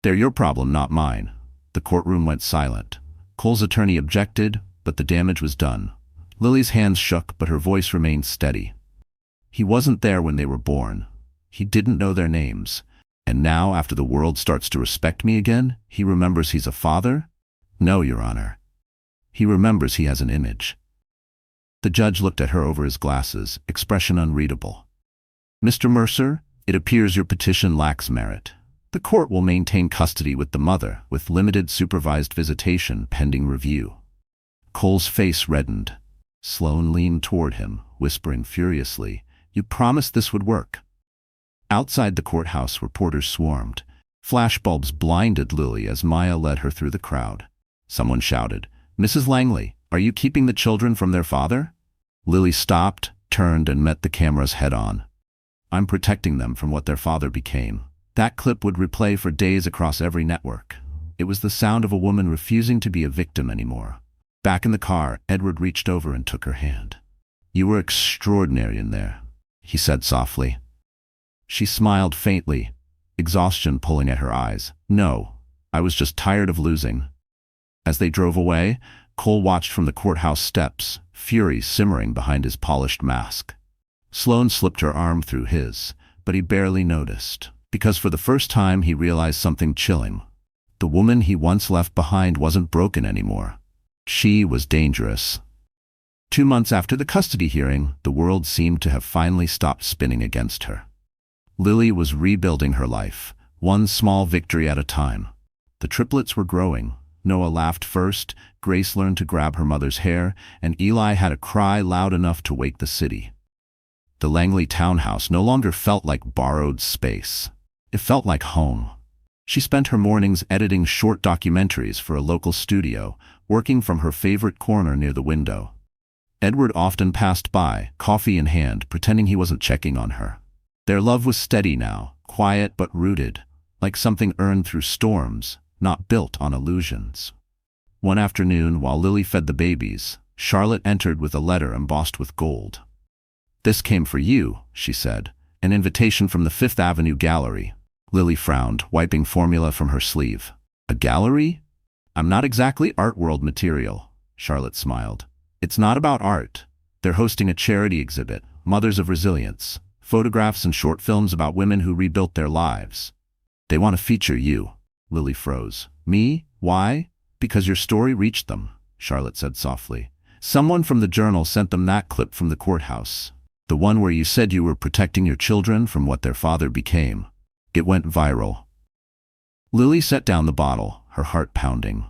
They're your problem, not mine." The courtroom went silent. Cole's attorney objected, but the damage was done. Lily's hands shook, but her voice remained steady. "He wasn't there when they were born. He didn't know their names. And now, after the world starts to respect me again, he remembers he's a father? No, Your Honor. He remembers he has an image." The judge looked at her over his glasses, expression unreadable. "Mr. Mercer, it appears your petition lacks merit. The court will maintain custody with the mother, with limited supervised visitation pending review." Cole's face reddened. Sloan leaned toward him, whispering furiously, "You promised this would work." Outside the courthouse, reporters swarmed. Flashbulbs blinded Lily as Maya led her through the crowd. Someone shouted, "Mrs. Langley, are you keeping the children from their father?" Lily stopped, turned, and met the cameras head-on. "I'm protecting them from what their father became." That clip would replay for days across every network. It was the sound of a woman refusing to be a victim anymore. Back in the car, Edward reached over and took her hand. "You were extraordinary in there," he said softly. She smiled faintly, exhaustion pulling at her eyes. "No, I was just tired of losing." As they drove away, Cole watched from the courthouse steps, fury simmering behind his polished mask. Sloan slipped her arm through his, but he barely noticed, because for the first time he realized something chilling. The woman he once left behind wasn't broken anymore. She was dangerous. 2 months after the custody hearing, the world seemed to have finally stopped spinning against her. Lily was rebuilding her life, one small victory at a time. The triplets were growing. Noah laughed first, Grace learned to grab her mother's hair, and Eli had a cry loud enough to wake the city. The Langley townhouse no longer felt like borrowed space. It felt like home. She spent her mornings editing short documentaries for a local studio, working from her favorite corner near the window. Edward often passed by, coffee in hand, pretending he wasn't checking on her. Their love was steady now, quiet but rooted, like something earned through storms, not built on illusions. One afternoon, while Lily fed the babies, Charlotte entered with a letter embossed with gold. "This came for you," she said, "an invitation from the Fifth Avenue Gallery." Lily frowned, wiping formula from her sleeve. "A gallery? I'm not exactly art world material," Charlotte smiled. "It's not about art. They're hosting a charity exhibit, Mothers of Resilience, photographs and short films about women who rebuilt their lives. They want to feature you." Lily froze. "Me? Why?" "Because your story reached them," Charlotte said softly. "Someone from the Journal sent them that clip from the courthouse. The one where you said you were protecting your children from what their father became. It went viral." Lily set down the bottle, her heart pounding.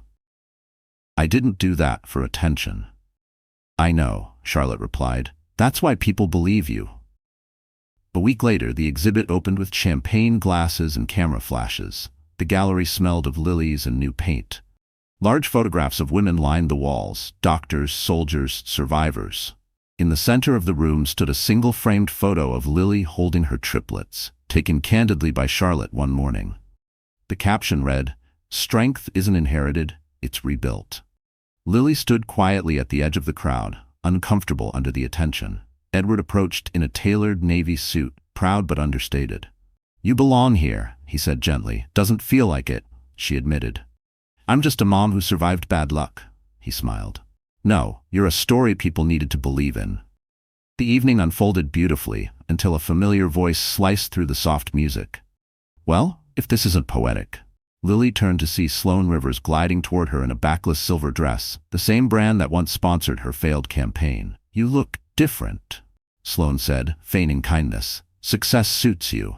"I didn't do that for attention." "I know," Charlotte replied. "That's why people believe you." A week later, the exhibit opened with champagne glasses and camera flashes. The gallery smelled of lilies and new paint. Large photographs of women lined the walls: doctors, soldiers, survivors. In the center of the room stood a single framed photo of Lily holding her triplets, taken candidly by Charlotte one morning. The caption read, "Strength isn't inherited, it's rebuilt." Lily stood quietly at the edge of the crowd, uncomfortable under the attention. Edward approached in a tailored navy suit, proud but understated. "You belong here," he said gently. "Doesn't feel like it," she admitted. "I'm just a mom who survived bad luck," he smiled. "No, you're a story people needed to believe in." The evening unfolded beautifully until a familiar voice sliced through the soft music. "Well, if this isn't poetic." Lily turned to see Sloane Rivers gliding toward her in a backless silver dress, the same brand that once sponsored her failed campaign. "You look different," Sloane said, feigning kindness. "Success suits you."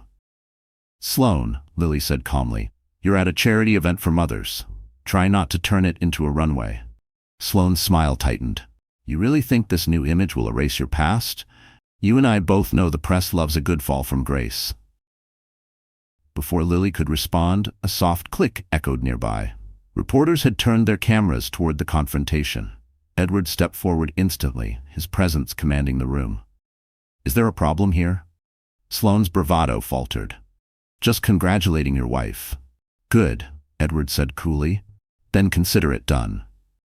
"Sloane," Lily said calmly, "you're at a charity event for mothers. Try not to turn it into a runway." Sloane's smile tightened. "You really think this new image will erase your past? You and I both know the press loves a good fall from grace." Before Lily could respond, a soft click echoed nearby. Reporters had turned their cameras toward the confrontation. Edward stepped forward instantly, his presence commanding the room. "Is there a problem here?" Sloane's bravado faltered. "Just congratulating your wife." "Good," Edward said coolly. "Then consider it done."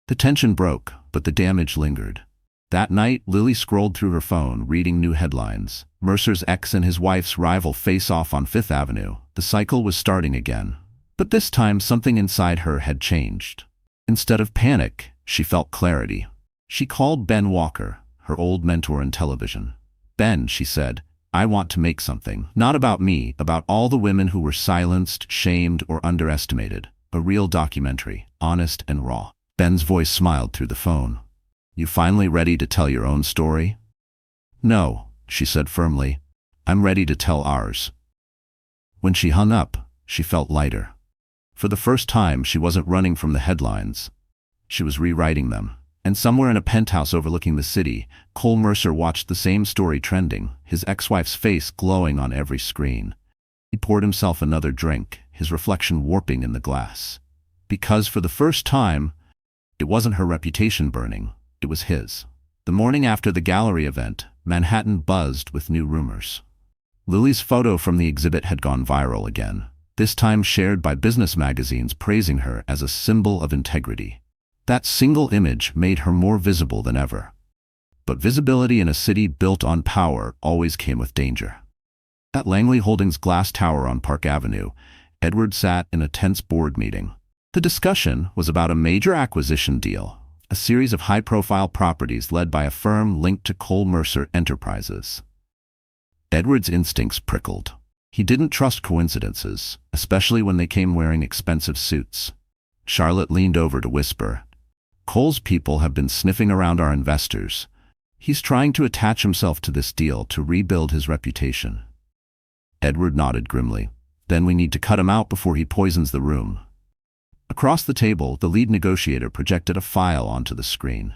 The tension broke, but the damage lingered. That night, Lily scrolled through her phone, reading new headlines. Mercer's ex and his wife's rival face off on Fifth Avenue. The cycle was starting again. But this time, something inside her had changed. Instead of panic, she felt clarity. She called Ben Walker, her old mentor in television. "Ben," she said, "I want to make something. Not about me, about all the women who were silenced, shamed, or underestimated. A real documentary, honest and raw." Ben's voice smiled through the phone. "You finally ready to tell your own story?" "No," she said firmly. "I'm ready to tell ours." When she hung up, she felt lighter. For the first time, she wasn't running from the headlines. She was rewriting them. And somewhere in a penthouse overlooking the city, Cole Mercer watched the same story trending, his ex-wife's face glowing on every screen. He poured himself another drink, his reflection warping in the glass. Because for the first time, it wasn't her reputation burning, it was his. The morning after the gallery event, Manhattan buzzed with new rumors. Lily's photo from the exhibit had gone viral again, this time shared by business magazines praising her as a symbol of integrity. That single image made her more visible than ever. But visibility in a city built on power always came with danger. At Langley Holdings' glass tower on Park Avenue, Edward sat in a tense board meeting. The discussion was about a major acquisition deal, a series of high-profile properties led by a firm linked to Cole Mercer Enterprises. Edward's instincts prickled. He didn't trust coincidences, especially when they came wearing expensive suits. Charlotte leaned over to whisper, "Cole's people have been sniffing around our investors, He's trying to attach himself to this deal to rebuild his reputation. Edward nodded grimly. Then we need to cut him out before he poisons the room. Across the table, the lead negotiator projected a file onto the screen.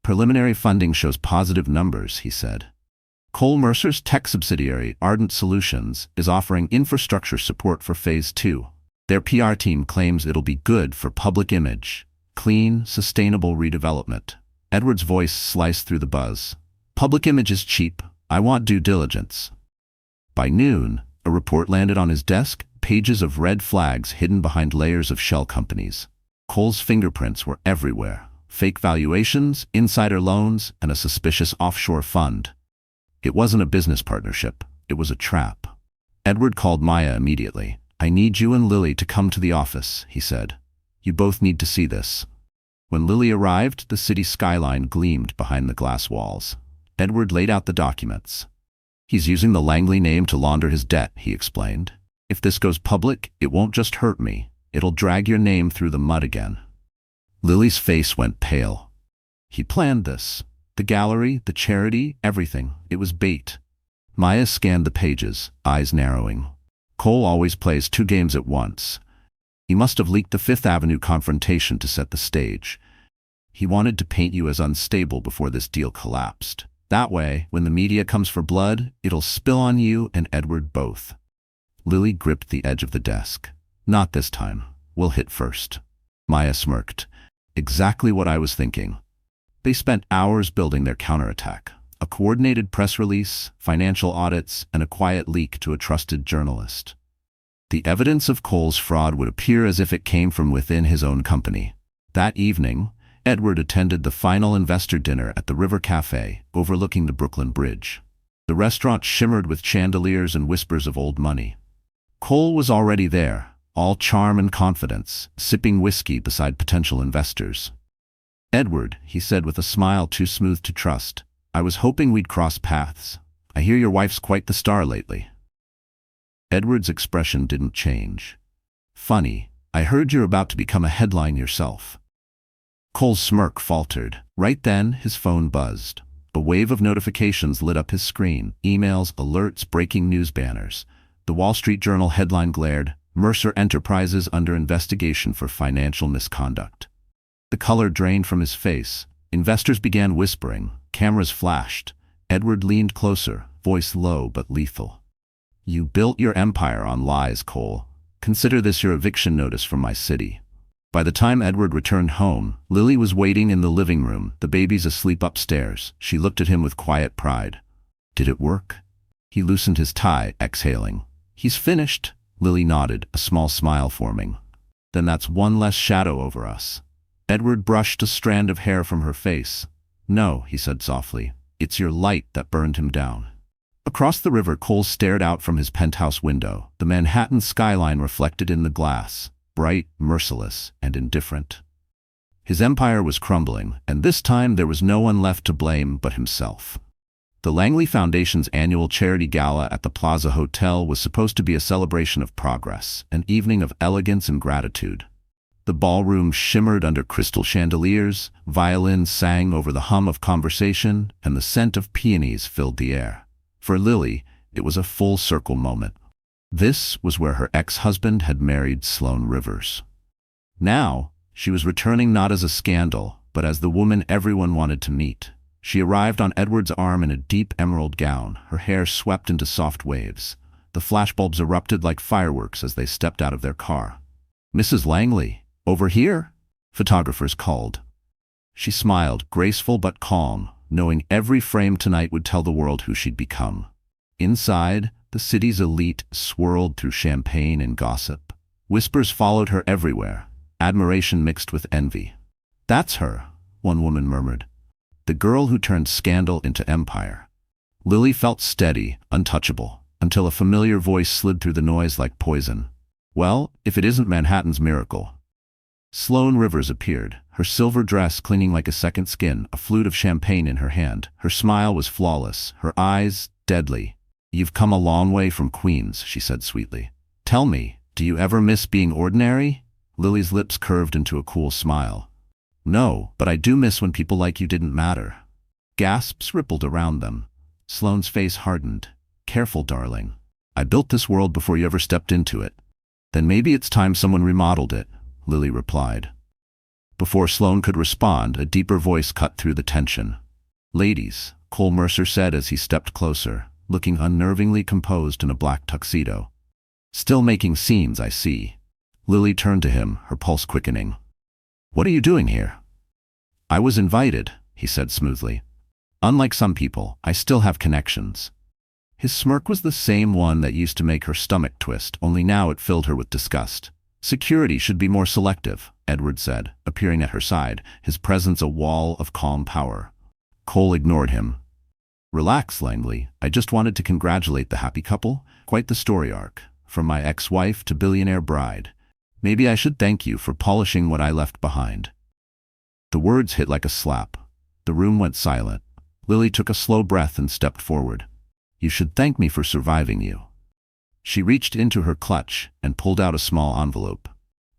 Preliminary funding shows positive numbers, he said. Cole Mercer's tech subsidiary, Ardent Solutions, is offering infrastructure support for Phase 2. Their PR team claims it'll be good for public image. Clean, sustainable redevelopment. Edward's voice sliced through the buzz. Public image is cheap. I want due diligence. By noon, a report landed on his desk, pages of red flags hidden behind layers of shell companies. Cole's fingerprints were everywhere. Fake valuations, insider loans, and a suspicious offshore fund. It wasn't a business partnership. It was a trap. Edward called Maya immediately. I need you and Lily to come to the office, he said. You both need to see this. When Lily arrived, the city skyline gleamed behind the glass walls. Edward laid out the documents. He's using the Langley name to launder his debt, he explained. If this goes public, it won't just hurt me. It'll drag your name through the mud again. Lily's face went pale. He planned this. The gallery, the charity, everything. It was bait. Maya scanned the pages, eyes narrowing. Cole always plays 2 games at once. He must have leaked the Fifth Avenue confrontation to set the stage. He wanted to paint you as unstable before this deal collapsed. That way, when the media comes for blood, it'll spill on you and Edward both. Lily gripped the edge of the desk. Not this time. We'll hit first. Maya smirked. Exactly what I was thinking. They spent hours building their counterattack. A coordinated press release, financial audits, and a quiet leak to a trusted journalist. The evidence of Cole's fraud would appear as if it came from within his own company. That evening, Edward attended the final investor dinner at the River Cafe, overlooking the Brooklyn Bridge. The restaurant shimmered with chandeliers and whispers of old money. Cole was already there, all charm and confidence, sipping whiskey beside potential investors. Edward, he said with a smile too smooth to trust, I was hoping we'd cross paths. I hear your wife's quite the star lately. Edward's expression didn't change. Funny, I heard you're about to become a headline yourself. Cole's smirk faltered. Right then, his phone buzzed. A wave of notifications lit up his screen. Emails, alerts, breaking news banners. The Wall Street Journal headline glared, Mercer Enterprises under investigation for financial misconduct. The color drained from his face. Investors began whispering. Cameras flashed. Edward leaned closer, voice low but lethal. You built your empire on lies, Cole. Consider this your eviction notice from my city. By the time Edward returned home, Lily was waiting in the living room, the babies asleep upstairs. She looked at him with quiet pride. Did it work? He loosened his tie, exhaling. He's finished. Lily nodded, a small smile forming. Then that's one less shadow over us. Edward brushed a strand of hair from her face. No, he said softly. It's your light that burned him down. Across the river, Cole stared out from his penthouse window, the Manhattan skyline reflected in the glass, bright, merciless, and indifferent. His empire was crumbling, and this time there was no one left to blame but himself. The Langley Foundation's annual charity gala at the Plaza Hotel was supposed to be a celebration of progress, an evening of elegance and gratitude. The ballroom shimmered under crystal chandeliers, violins sang over the hum of conversation, and the scent of peonies filled the air. For Lily, it was a full-circle moment. This was where her ex-husband had married Sloane Rivers. Now, she was returning not as a scandal, but as the woman everyone wanted to meet. She arrived on Edward's arm in a deep emerald gown, her hair swept into soft waves. The flashbulbs erupted like fireworks as they stepped out of their car. Mrs. Langley, over here? Photographers called. She smiled, graceful but calm, knowing every frame tonight would tell the world who she'd become. Inside, the city's elite swirled through champagne and gossip. Whispers followed her everywhere, admiration mixed with envy. That's her, one woman murmured. The girl who turned scandal into empire. Lily felt steady, untouchable, until a familiar voice slid through the noise like poison. Well, if it isn't Manhattan's miracle. Sloane Rivers appeared, her silver dress clinging like a second skin, a flute of champagne in her hand. Her smile was flawless, her eyes deadly. You've come a long way from Queens, she said sweetly. Tell me, do you ever miss being ordinary? Lily's lips curved into a cool smile. No, but I do miss when people like you didn't matter. Gasps rippled around them. Sloane's face hardened. Careful, darling. I built this world before you ever stepped into it. Then maybe it's time someone remodeled it, Lily replied. Before Sloane could respond, a deeper voice cut through the tension. Ladies, Cole Mercer said as he stepped closer, looking unnervingly composed in a black tuxedo. Still making scenes, I see. Lily turned to him, her pulse quickening. What are you doing here? I was invited, he said smoothly. Unlike some people, I still have connections. His smirk was the same one that used to make her stomach twist, only now it filled her with disgust. Security should be more selective, Edward said, appearing at her side, his presence a wall of calm power. Cole ignored him. Relax, Langley. I just wanted to congratulate the happy couple. Quite the story arc. From my ex-wife to billionaire bride. Maybe I should thank you for polishing what I left behind. The words hit like a slap. The room went silent. Lily took a slow breath and stepped forward. You should thank me for surviving you. She reached into her clutch and pulled out a small envelope.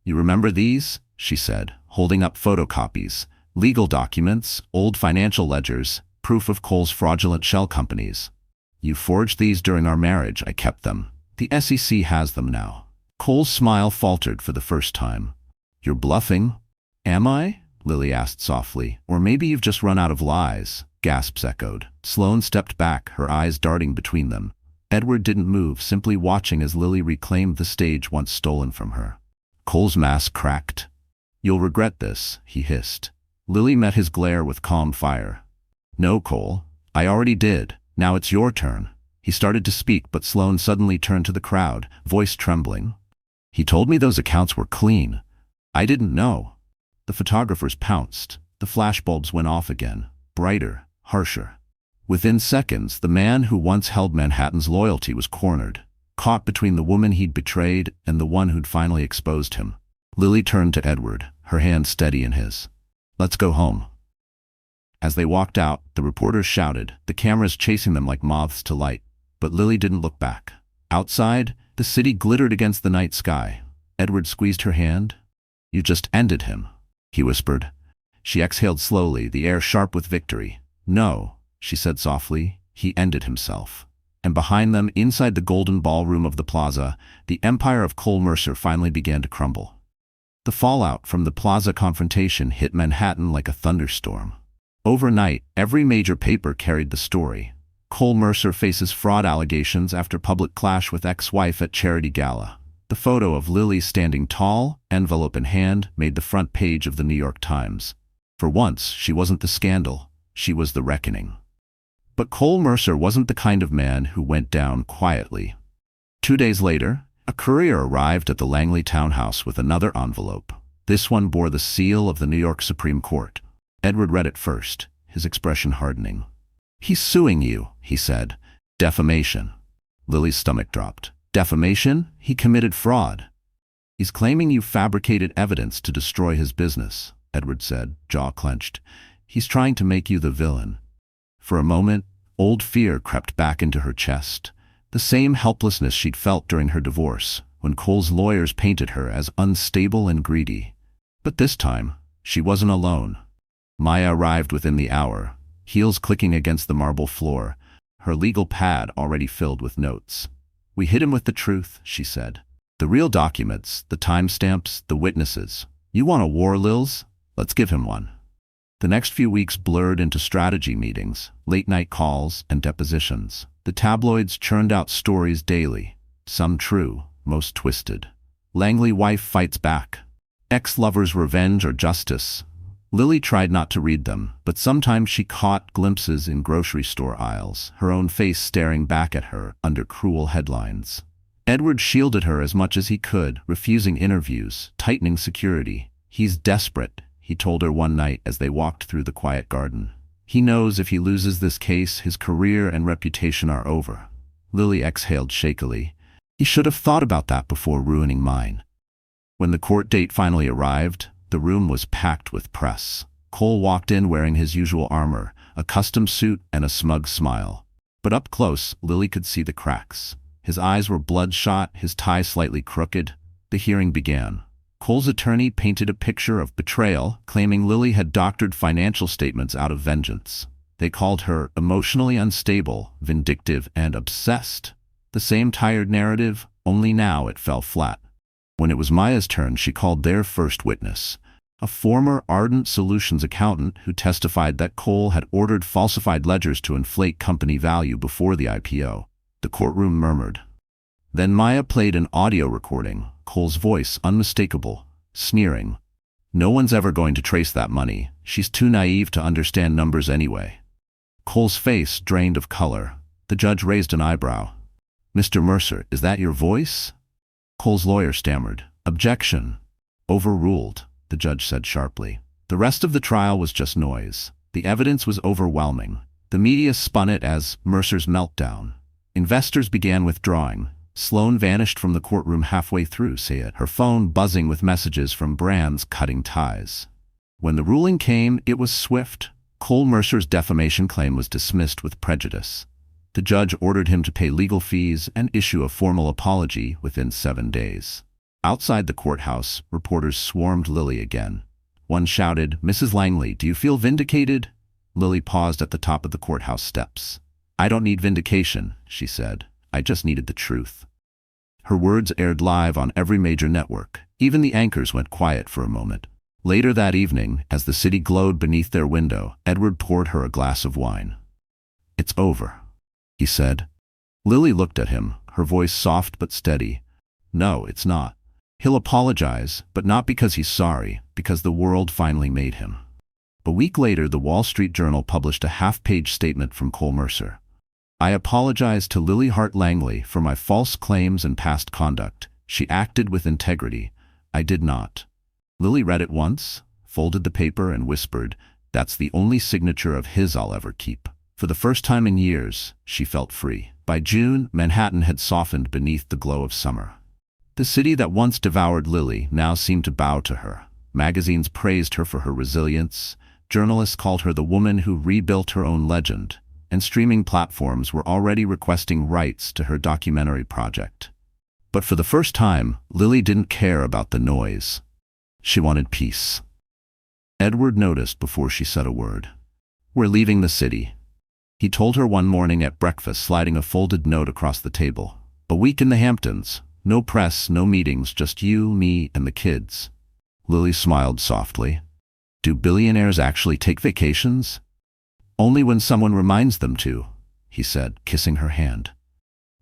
You remember these? She said, holding up photocopies, legal documents, old financial ledgers, proof of Cole's fraudulent shell companies. You forged these during our marriage. I kept them. The SEC has them now. Cole's smile faltered for the first time. You're bluffing? Am I? Lily asked softly. Or maybe you've just run out of lies, gasps echoed. Sloane stepped back, her eyes darting between them. Edward didn't move, simply watching as Lily reclaimed the stage once stolen from her. Cole's mask cracked. You'll regret this, he hissed. Lily met his glare with calm fire. No, Cole. I already did. Now it's your turn. He started to speak, but Sloane suddenly turned to the crowd, voice trembling. He told me those accounts were clean. I didn't know. The photographers pounced. The flashbulbs went off again, brighter, harsher. Within seconds, the man who once held Manhattan's loyalty was cornered, caught between the woman he'd betrayed and the one who'd finally exposed him. Lily turned to Edward, her hand steady in his. Let's go home. As they walked out, the reporters shouted, the cameras chasing them like moths to light. But Lily didn't look back. Outside, the city glittered against the night sky. Edward squeezed her hand. You just ended him, he whispered. She exhaled slowly, the air sharp with victory. No, she said softly, he ended himself. And behind them, inside the golden ballroom of the plaza, the empire of Cole Mercer finally began to crumble. The fallout from the plaza confrontation hit Manhattan like a thunderstorm. Overnight, every major paper carried the story. Cole Mercer faces fraud allegations after public clash with ex-wife at charity gala. The photo of Lily standing tall, envelope in hand, made the front page of the New York Times. For once, she wasn't the scandal. She was the reckoning. But Cole Mercer wasn't the kind of man who went down quietly. 2 days later, a courier arrived at the Langley townhouse with another envelope. This one bore the seal of the New York Supreme Court. Edward read it first, his expression hardening. He's suing you, he said. Defamation. Lily's stomach dropped. Defamation? He committed fraud. He's claiming you fabricated evidence to destroy his business, Edward said, jaw clenched. He's trying to make you the villain. For a moment, old fear crept back into her chest. The same helplessness she'd felt during her divorce, when Cole's lawyers painted her as unstable and greedy. But this time, she wasn't alone. Maya arrived within the hour, heels clicking against the marble floor, her legal pad already filled with notes. We hit him with the truth, she said. The real documents, the timestamps, the witnesses. You want a war, Lils? Let's give him one. The next few weeks blurred into strategy meetings, late-night calls, and depositions. The tabloids churned out stories daily, some true, most twisted. Langley wife fights back. Ex-lover's revenge or justice. Lily tried not to read them, but sometimes she caught glimpses in grocery store aisles, her own face staring back at her under cruel headlines. Edward shielded her as much as he could, refusing interviews, tightening security. He's desperate, he told her one night as they walked through the quiet garden. He knows if he loses this case, his career and reputation are over. Lily exhaled shakily. He should have thought about that before ruining mine. When the court date finally arrived, the room was packed with press. Cole walked in wearing his usual armor, a custom suit and a smug smile. But up close, Lily could see the cracks. His eyes were bloodshot, his tie slightly crooked. The hearing began. Cole's attorney painted a picture of betrayal, claiming Lily had doctored financial statements out of vengeance. They called her emotionally unstable, vindictive, and obsessed. The same tired narrative, only now it fell flat. When it was Maya's turn, she called their first witness, a former Ardent Solutions accountant who testified that Cole had ordered falsified ledgers to inflate company value before the IPO. The courtroom murmured. Then Maya played an audio recording, Cole's voice unmistakable, sneering. "No one's ever going to trace that money. She's too naive to understand numbers anyway." Cole's face drained of color. The judge raised an eyebrow. "Mr. Mercer, is that your voice?" Cole's lawyer stammered. "Objection." "Overruled," the judge said sharply. The rest of the trial was just noise. The evidence was overwhelming. The media spun it as Mercer's meltdown. Investors began withdrawing. Sloan vanished from the courtroom halfway through, her phone buzzing with messages from brands cutting ties. When the ruling came, it was swift. Cole Mercer's defamation claim was dismissed with prejudice. The judge ordered him to pay legal fees and issue a formal apology within 7 days. Outside the courthouse, reporters swarmed Lily again. One shouted, "Mrs. Langley, do you feel vindicated?" Lily paused at the top of the courthouse steps. "I don't need vindication," she said. "I just needed the truth." Her words aired live on every major network. Even the anchors went quiet for a moment. Later that evening, as the city glowed beneath their window, Edward poured her a glass of wine. "It's over," he said. Lily looked at him, her voice soft but steady. "No, it's not. He'll apologize, but not because he's sorry, because the world finally made him." A week later, the Wall Street Journal published a half-page statement from Cole Mercer. "I apologize to Lily Hart Langley for my false claims and past conduct. She acted with integrity. I did not." Lily read it once, folded the paper, and whispered, "That's the only signature of his I'll ever keep." For the first time in years, she felt free. By June, Manhattan had softened beneath the glow of summer. The city that once devoured Lily now seemed to bow to her. Magazines praised her for her resilience. Journalists called her the woman who rebuilt her own legend. And streaming platforms were already requesting rights to her documentary project. But for the first time, Lily didn't care about the noise. She wanted peace. Edward noticed before she said a word. "We're leaving the city," he told her one morning at breakfast, sliding a folded note across the table. "A week in the Hamptons. No press, no meetings, just you, me, and the kids." Lily smiled softly. "Do billionaires actually take vacations?" "Only when someone reminds them to," he said, kissing her hand.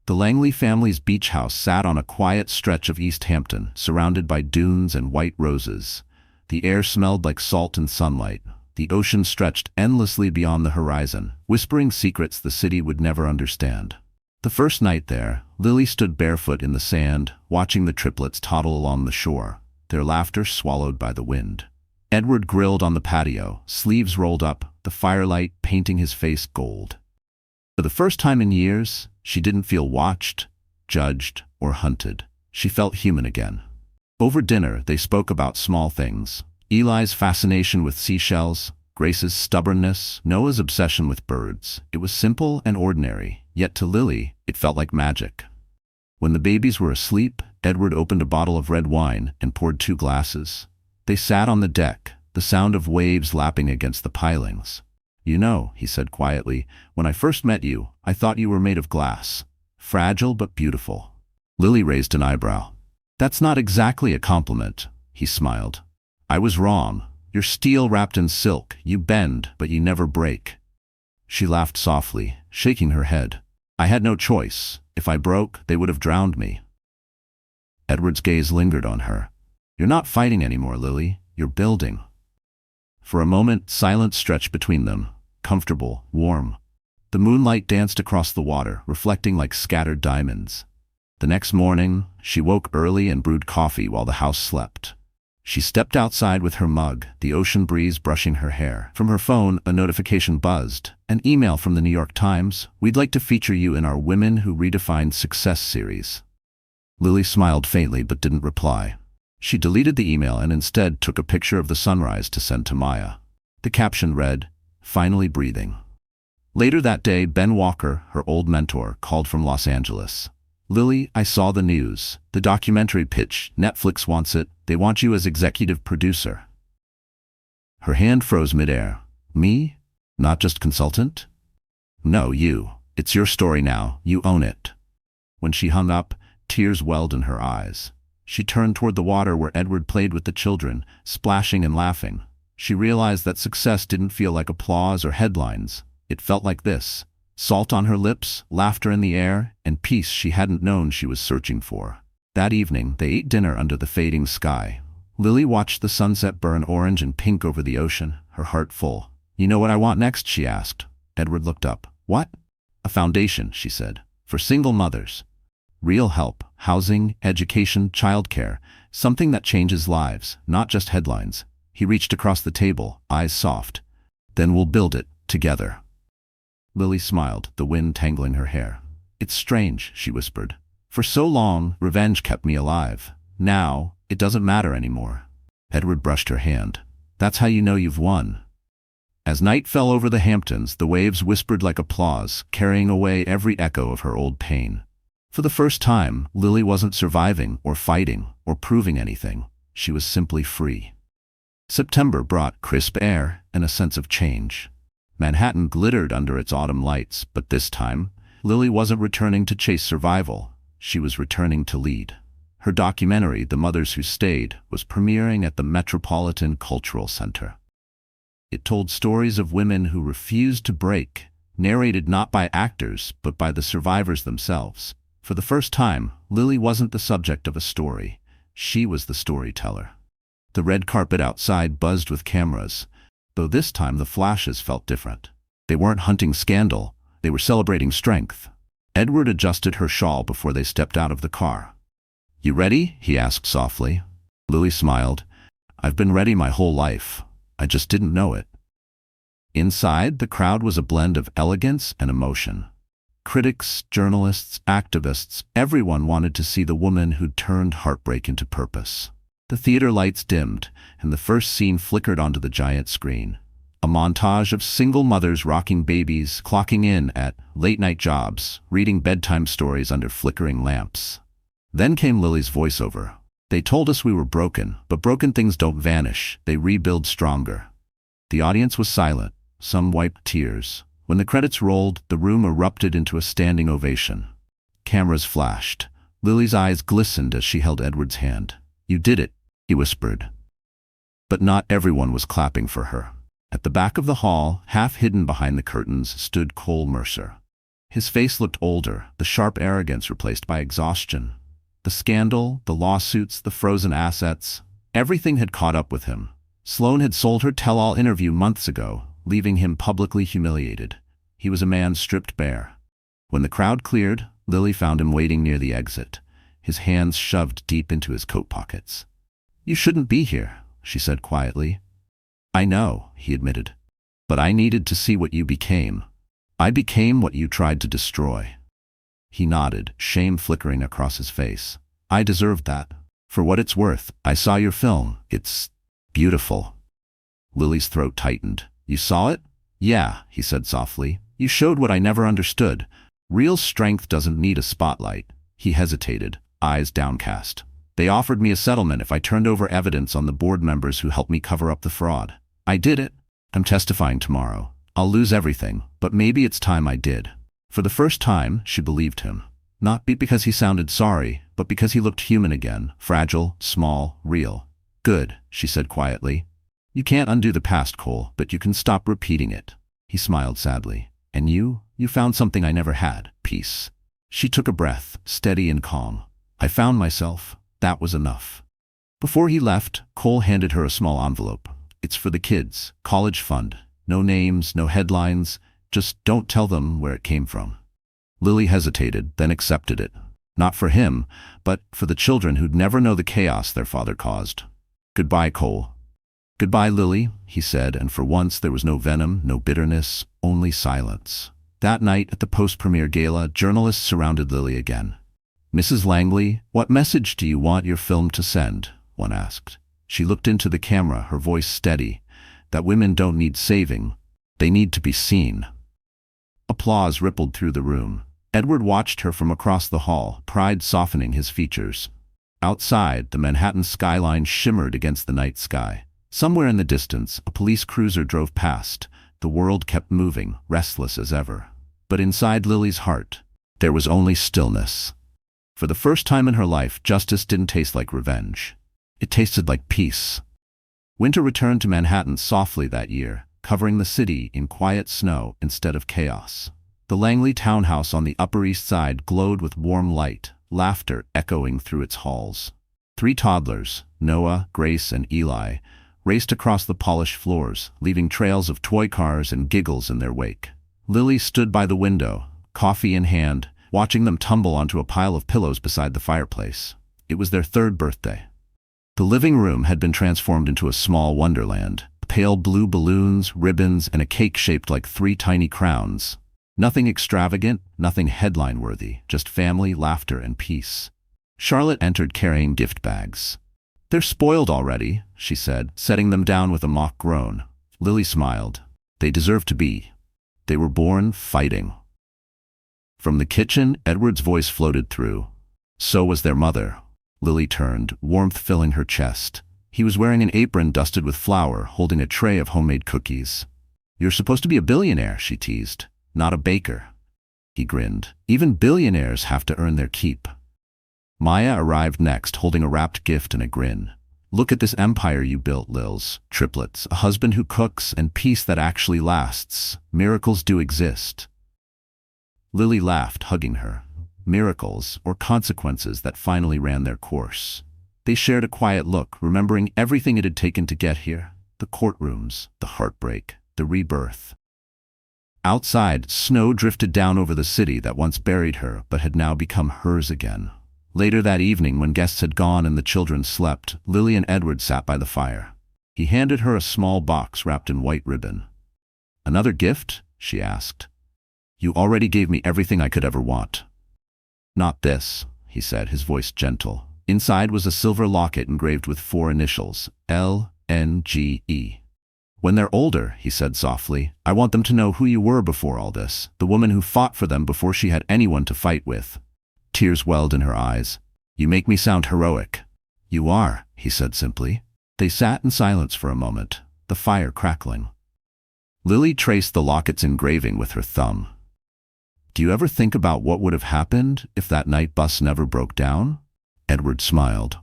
The Langley family's beach house sat on a quiet stretch of East Hampton, surrounded by dunes and white roses. The air smelled like salt and sunlight. The ocean stretched endlessly beyond the horizon, whispering secrets the city would never understand. The first night there, Lily stood barefoot in the sand, watching the triplets toddle along the shore, their laughter swallowed by the wind. Edward grilled on the patio, sleeves rolled up, the firelight painting his face gold. For the first time in years, she didn't feel watched, judged, or hunted. She felt human again. Over dinner, they spoke about small things. Eli's fascination with seashells, Grace's stubbornness, Noah's obsession with birds. It was simple and ordinary, yet to Lily, it felt like magic. When the babies were asleep, Edward opened a bottle of red wine and poured 2 glasses. They sat on the deck, the sound of waves lapping against the pilings. "You know," he said quietly, "when I first met you, I thought you were made of glass. Fragile but beautiful." Lily raised an eyebrow. "That's not exactly a compliment," he smiled. "I was wrong. You're steel wrapped in silk. You bend, but you never break." She laughed softly, shaking her head. "I had no choice. If I broke, they would have drowned me." Edward's gaze lingered on her. "You're not fighting anymore, Lily. You're building." For a moment, silence stretched between them, comfortable, warm. The moonlight danced across the water, reflecting like scattered diamonds. The next morning, she woke early and brewed coffee while the house slept. She stepped outside with her mug, the ocean breeze brushing her hair. From her phone, a notification buzzed. An email from the New York Times. "We'd like to feature you in our Women Who Redefined Success series." Lily smiled faintly but didn't reply. She deleted the email and instead took a picture of the sunrise to send to Maya. The caption read, "Finally breathing." Later that day, Ben Walker, her old mentor, called from Los Angeles. "Lily, I saw the news. The documentary pitch. Netflix wants it. They want you as executive producer." Her hand froze midair. "Me? Not just consultant? No, you. It's your story now. You own it. When she hung up, tears welled in her eyes. She turned toward the water where Edward played with the children, splashing and laughing. She realized that success didn't feel like applause or headlines. It felt like this: salt on her lips, laughter in the air, and peace she hadn't known she was searching for. That evening, they ate dinner under the fading sky. Lily watched the sunset burn orange and pink over the ocean, her heart full. "You know what I want next?" she asked. Edward looked up. "What?" "A foundation," she said, "for single mothers. Real help, housing, education, childcare, something that changes lives, not just headlines." He reached across the table, eyes soft. "Then we'll build it, together." Lily smiled, the wind tangling her hair. "It's strange," she whispered. "For so long, revenge kept me alive. Now, it doesn't matter anymore." Edward brushed her hand. "That's how you know you've won." As night fell over the Hamptons, the waves whispered like applause, carrying away every echo of her old pain. For the first time, Lily wasn't surviving or fighting or proving anything. She was simply free. September brought crisp air and a sense of change. Manhattan glittered under its autumn lights, but this time, Lily wasn't returning to chase survival. She was returning to lead. Her documentary, The Mothers Who Stayed, was premiering at the Metropolitan Cultural Center. It told stories of women who refused to break, narrated not by actors, but by the survivors themselves. For the first time, Lily wasn't the subject of a story. She was the storyteller. The red carpet outside buzzed with cameras, though this time the flashes felt different. They weren't hunting scandal, they were celebrating strength. Edward adjusted her shawl before they stepped out of the car. "You ready?" he asked softly. Lily smiled. "I've been ready my whole life. I just didn't know it." Inside, the crowd was a blend of elegance and emotion. Critics, journalists, activists, everyone wanted to see the woman who'd turned heartbreak into purpose. The theater lights dimmed, and the first scene flickered onto the giant screen. A montage of single mothers rocking babies, clocking in at late-night jobs, reading bedtime stories under flickering lamps. Then came Lily's voiceover. "They told us we were broken, but broken things don't vanish, they rebuild stronger." The audience was silent. Some wiped tears. When the credits rolled, the room erupted into a standing ovation. Cameras flashed. Lily's eyes glistened as she held Edward's hand. "You did it," he whispered. But not everyone was clapping for her. At the back of the hall, half hidden behind the curtains, stood Cole Mercer. His face looked older, the sharp arrogance replaced by exhaustion. The scandal, the lawsuits, the frozen assets, everything had caught up with him. Sloane had sold her tell-all interview months ago, leaving him publicly humiliated. He was a man stripped bare. When the crowd cleared, Lily found him waiting near the exit, his hands shoved deep into his coat pockets. "You shouldn't be here," she said quietly. "I know," he admitted. "But I needed to see what you became. I became what you tried to destroy." He nodded, shame flickering across his face. "I deserved that. For what it's worth, I saw your film. It's beautiful." Lily's throat tightened. "You saw it?" "Yeah," he said softly. "You showed what I never understood. Real strength doesn't need a spotlight." He hesitated, eyes downcast. "They offered me a settlement if I turned over evidence on the board members who helped me cover up the fraud. I did it. I'm testifying tomorrow. I'll lose everything, but maybe it's time I did." For the first time, she believed him. Not because he sounded sorry, but because he looked human again, fragile, small, real. "Good," she said quietly. "You can't undo the past, Cole, but you can stop repeating it." He smiled sadly. "And you found something I never had, peace." She took a breath, steady and calm. "I found myself. That was enough." Before he left, Cole handed her a small envelope. "It's for the kids, college fund. No names, no headlines. Just don't tell them where it came from." Lily hesitated, then accepted it. Not for him, but for the children who'd never know the chaos their father caused. "Goodbye, Cole." "Goodbye, Lily," he said, and for once there was no venom, no bitterness, only silence. That night at the post-premiere gala, journalists surrounded Lily again. "Mrs. Langley, what message do you want your film to send?" one asked. She looked into the camera, her voice steady. "That women don't need saving. They need to be seen." Applause rippled through the room. Edward watched her from across the hall, pride softening his features. Outside, the Manhattan skyline shimmered against the night sky. Somewhere in the distance, a police cruiser drove past, The world kept moving, restless as ever. But inside Lily's heart, there was only stillness. For the first time in her life, justice didn't taste like revenge. It tasted like peace. Winter returned to Manhattan softly that year, covering the city in quiet snow instead of chaos. The Langley townhouse on the Upper East Side glowed with warm light, laughter echoing through its halls. 3 toddlers, Noah, Grace, and Eli, raced across the polished floors, leaving trails of toy cars and giggles in their wake. Lily stood by the window, coffee in hand, watching them tumble onto a pile of pillows beside the fireplace. It was their 3rd birthday. The living room had been transformed into a small wonderland. Pale blue balloons, ribbons, and a cake shaped like 3 tiny crowns. Nothing extravagant, nothing headline-worthy, just family, laughter, and peace. Charlotte entered carrying gift bags. "They're spoiled already," she said, setting them down with a mock groan. Lily smiled. "They deserve to be. They were born fighting." From the kitchen, Edward's voice floated through. So was their mother. Lily turned, warmth filling her chest. He was wearing an apron dusted with flour, holding a tray of homemade cookies. "You're supposed to be a billionaire," she teased, "not a baker." He grinned. "Even billionaires have to earn their keep." Maya arrived next, holding a wrapped gift and a grin. "Look at this empire you built, Lils. Triplets, a husband who cooks, and peace that actually lasts. Miracles do exist." Lily laughed, hugging her. Miracles, or consequences that finally ran their course. They shared a quiet look, remembering everything it had taken to get here. The courtrooms, the heartbreak, the rebirth. Outside, snow drifted down over the city that once buried her but had now become hers again. Later that evening, when guests had gone and the children slept, Lily and Edward sat by the fire. He handed her a small box wrapped in white ribbon. "Another gift?" she asked. "You already gave me everything I could ever want." "Not this," he said, his voice gentle. Inside was a silver locket engraved with 4 initials, LNGE. "When they're older," he said softly, "I want them to know who you were before all this, the woman who fought for them before she had anyone to fight with." Tears welled in her eyes. "You make me sound heroic." "You are," he said simply. They sat in silence for a moment, the fire crackling. Lily traced the locket's engraving with her thumb. "Do you ever think about what would have happened if that night bus never broke down?" Edward smiled.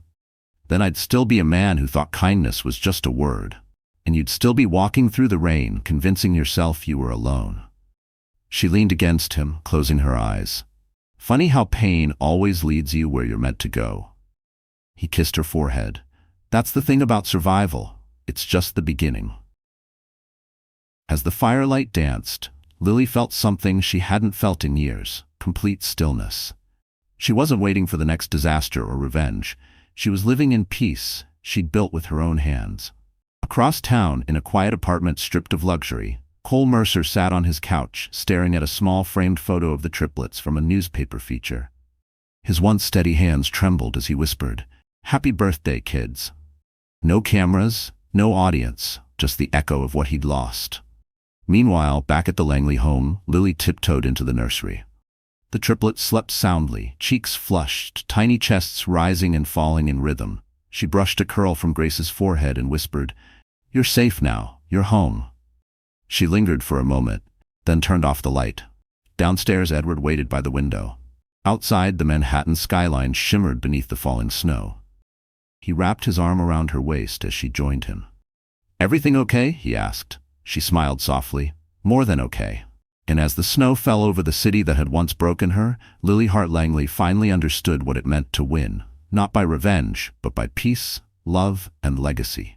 "Then I'd still be a man who thought kindness was just a word. And you'd still be walking through the rain, convincing yourself you were alone." She leaned against him, closing her eyes. "Funny how pain always leads you where you're meant to go." He kissed her forehead. "That's the thing about survival. It's just the beginning." As the firelight danced, Lily felt something she hadn't felt in years, complete stillness. She wasn't waiting for the next disaster or revenge. She was living in peace she'd built with her own hands. Across town, in a quiet apartment stripped of luxury, Cole Mercer sat on his couch, staring at a small framed photo of the triplets from a newspaper feature. His once steady hands trembled as he whispered, "Happy birthday, kids." No cameras, no audience, just the echo of what he'd lost. Meanwhile, back at the Langley home, Lily tiptoed into the nursery. The triplets slept soundly, cheeks flushed, tiny chests rising and falling in rhythm. She brushed a curl from Grace's forehead and whispered, "You're safe now. You're home." She lingered for a moment, then turned off the light. Downstairs, Edward waited by the window. Outside, the Manhattan skyline shimmered beneath the falling snow. He wrapped his arm around her waist as she joined him. "Everything okay?" he asked. She smiled softly. "More than okay." And as the snow fell over the city that had once broken her, Lily Hart Langley finally understood what it meant to win, not by revenge, but by peace, love, and legacy.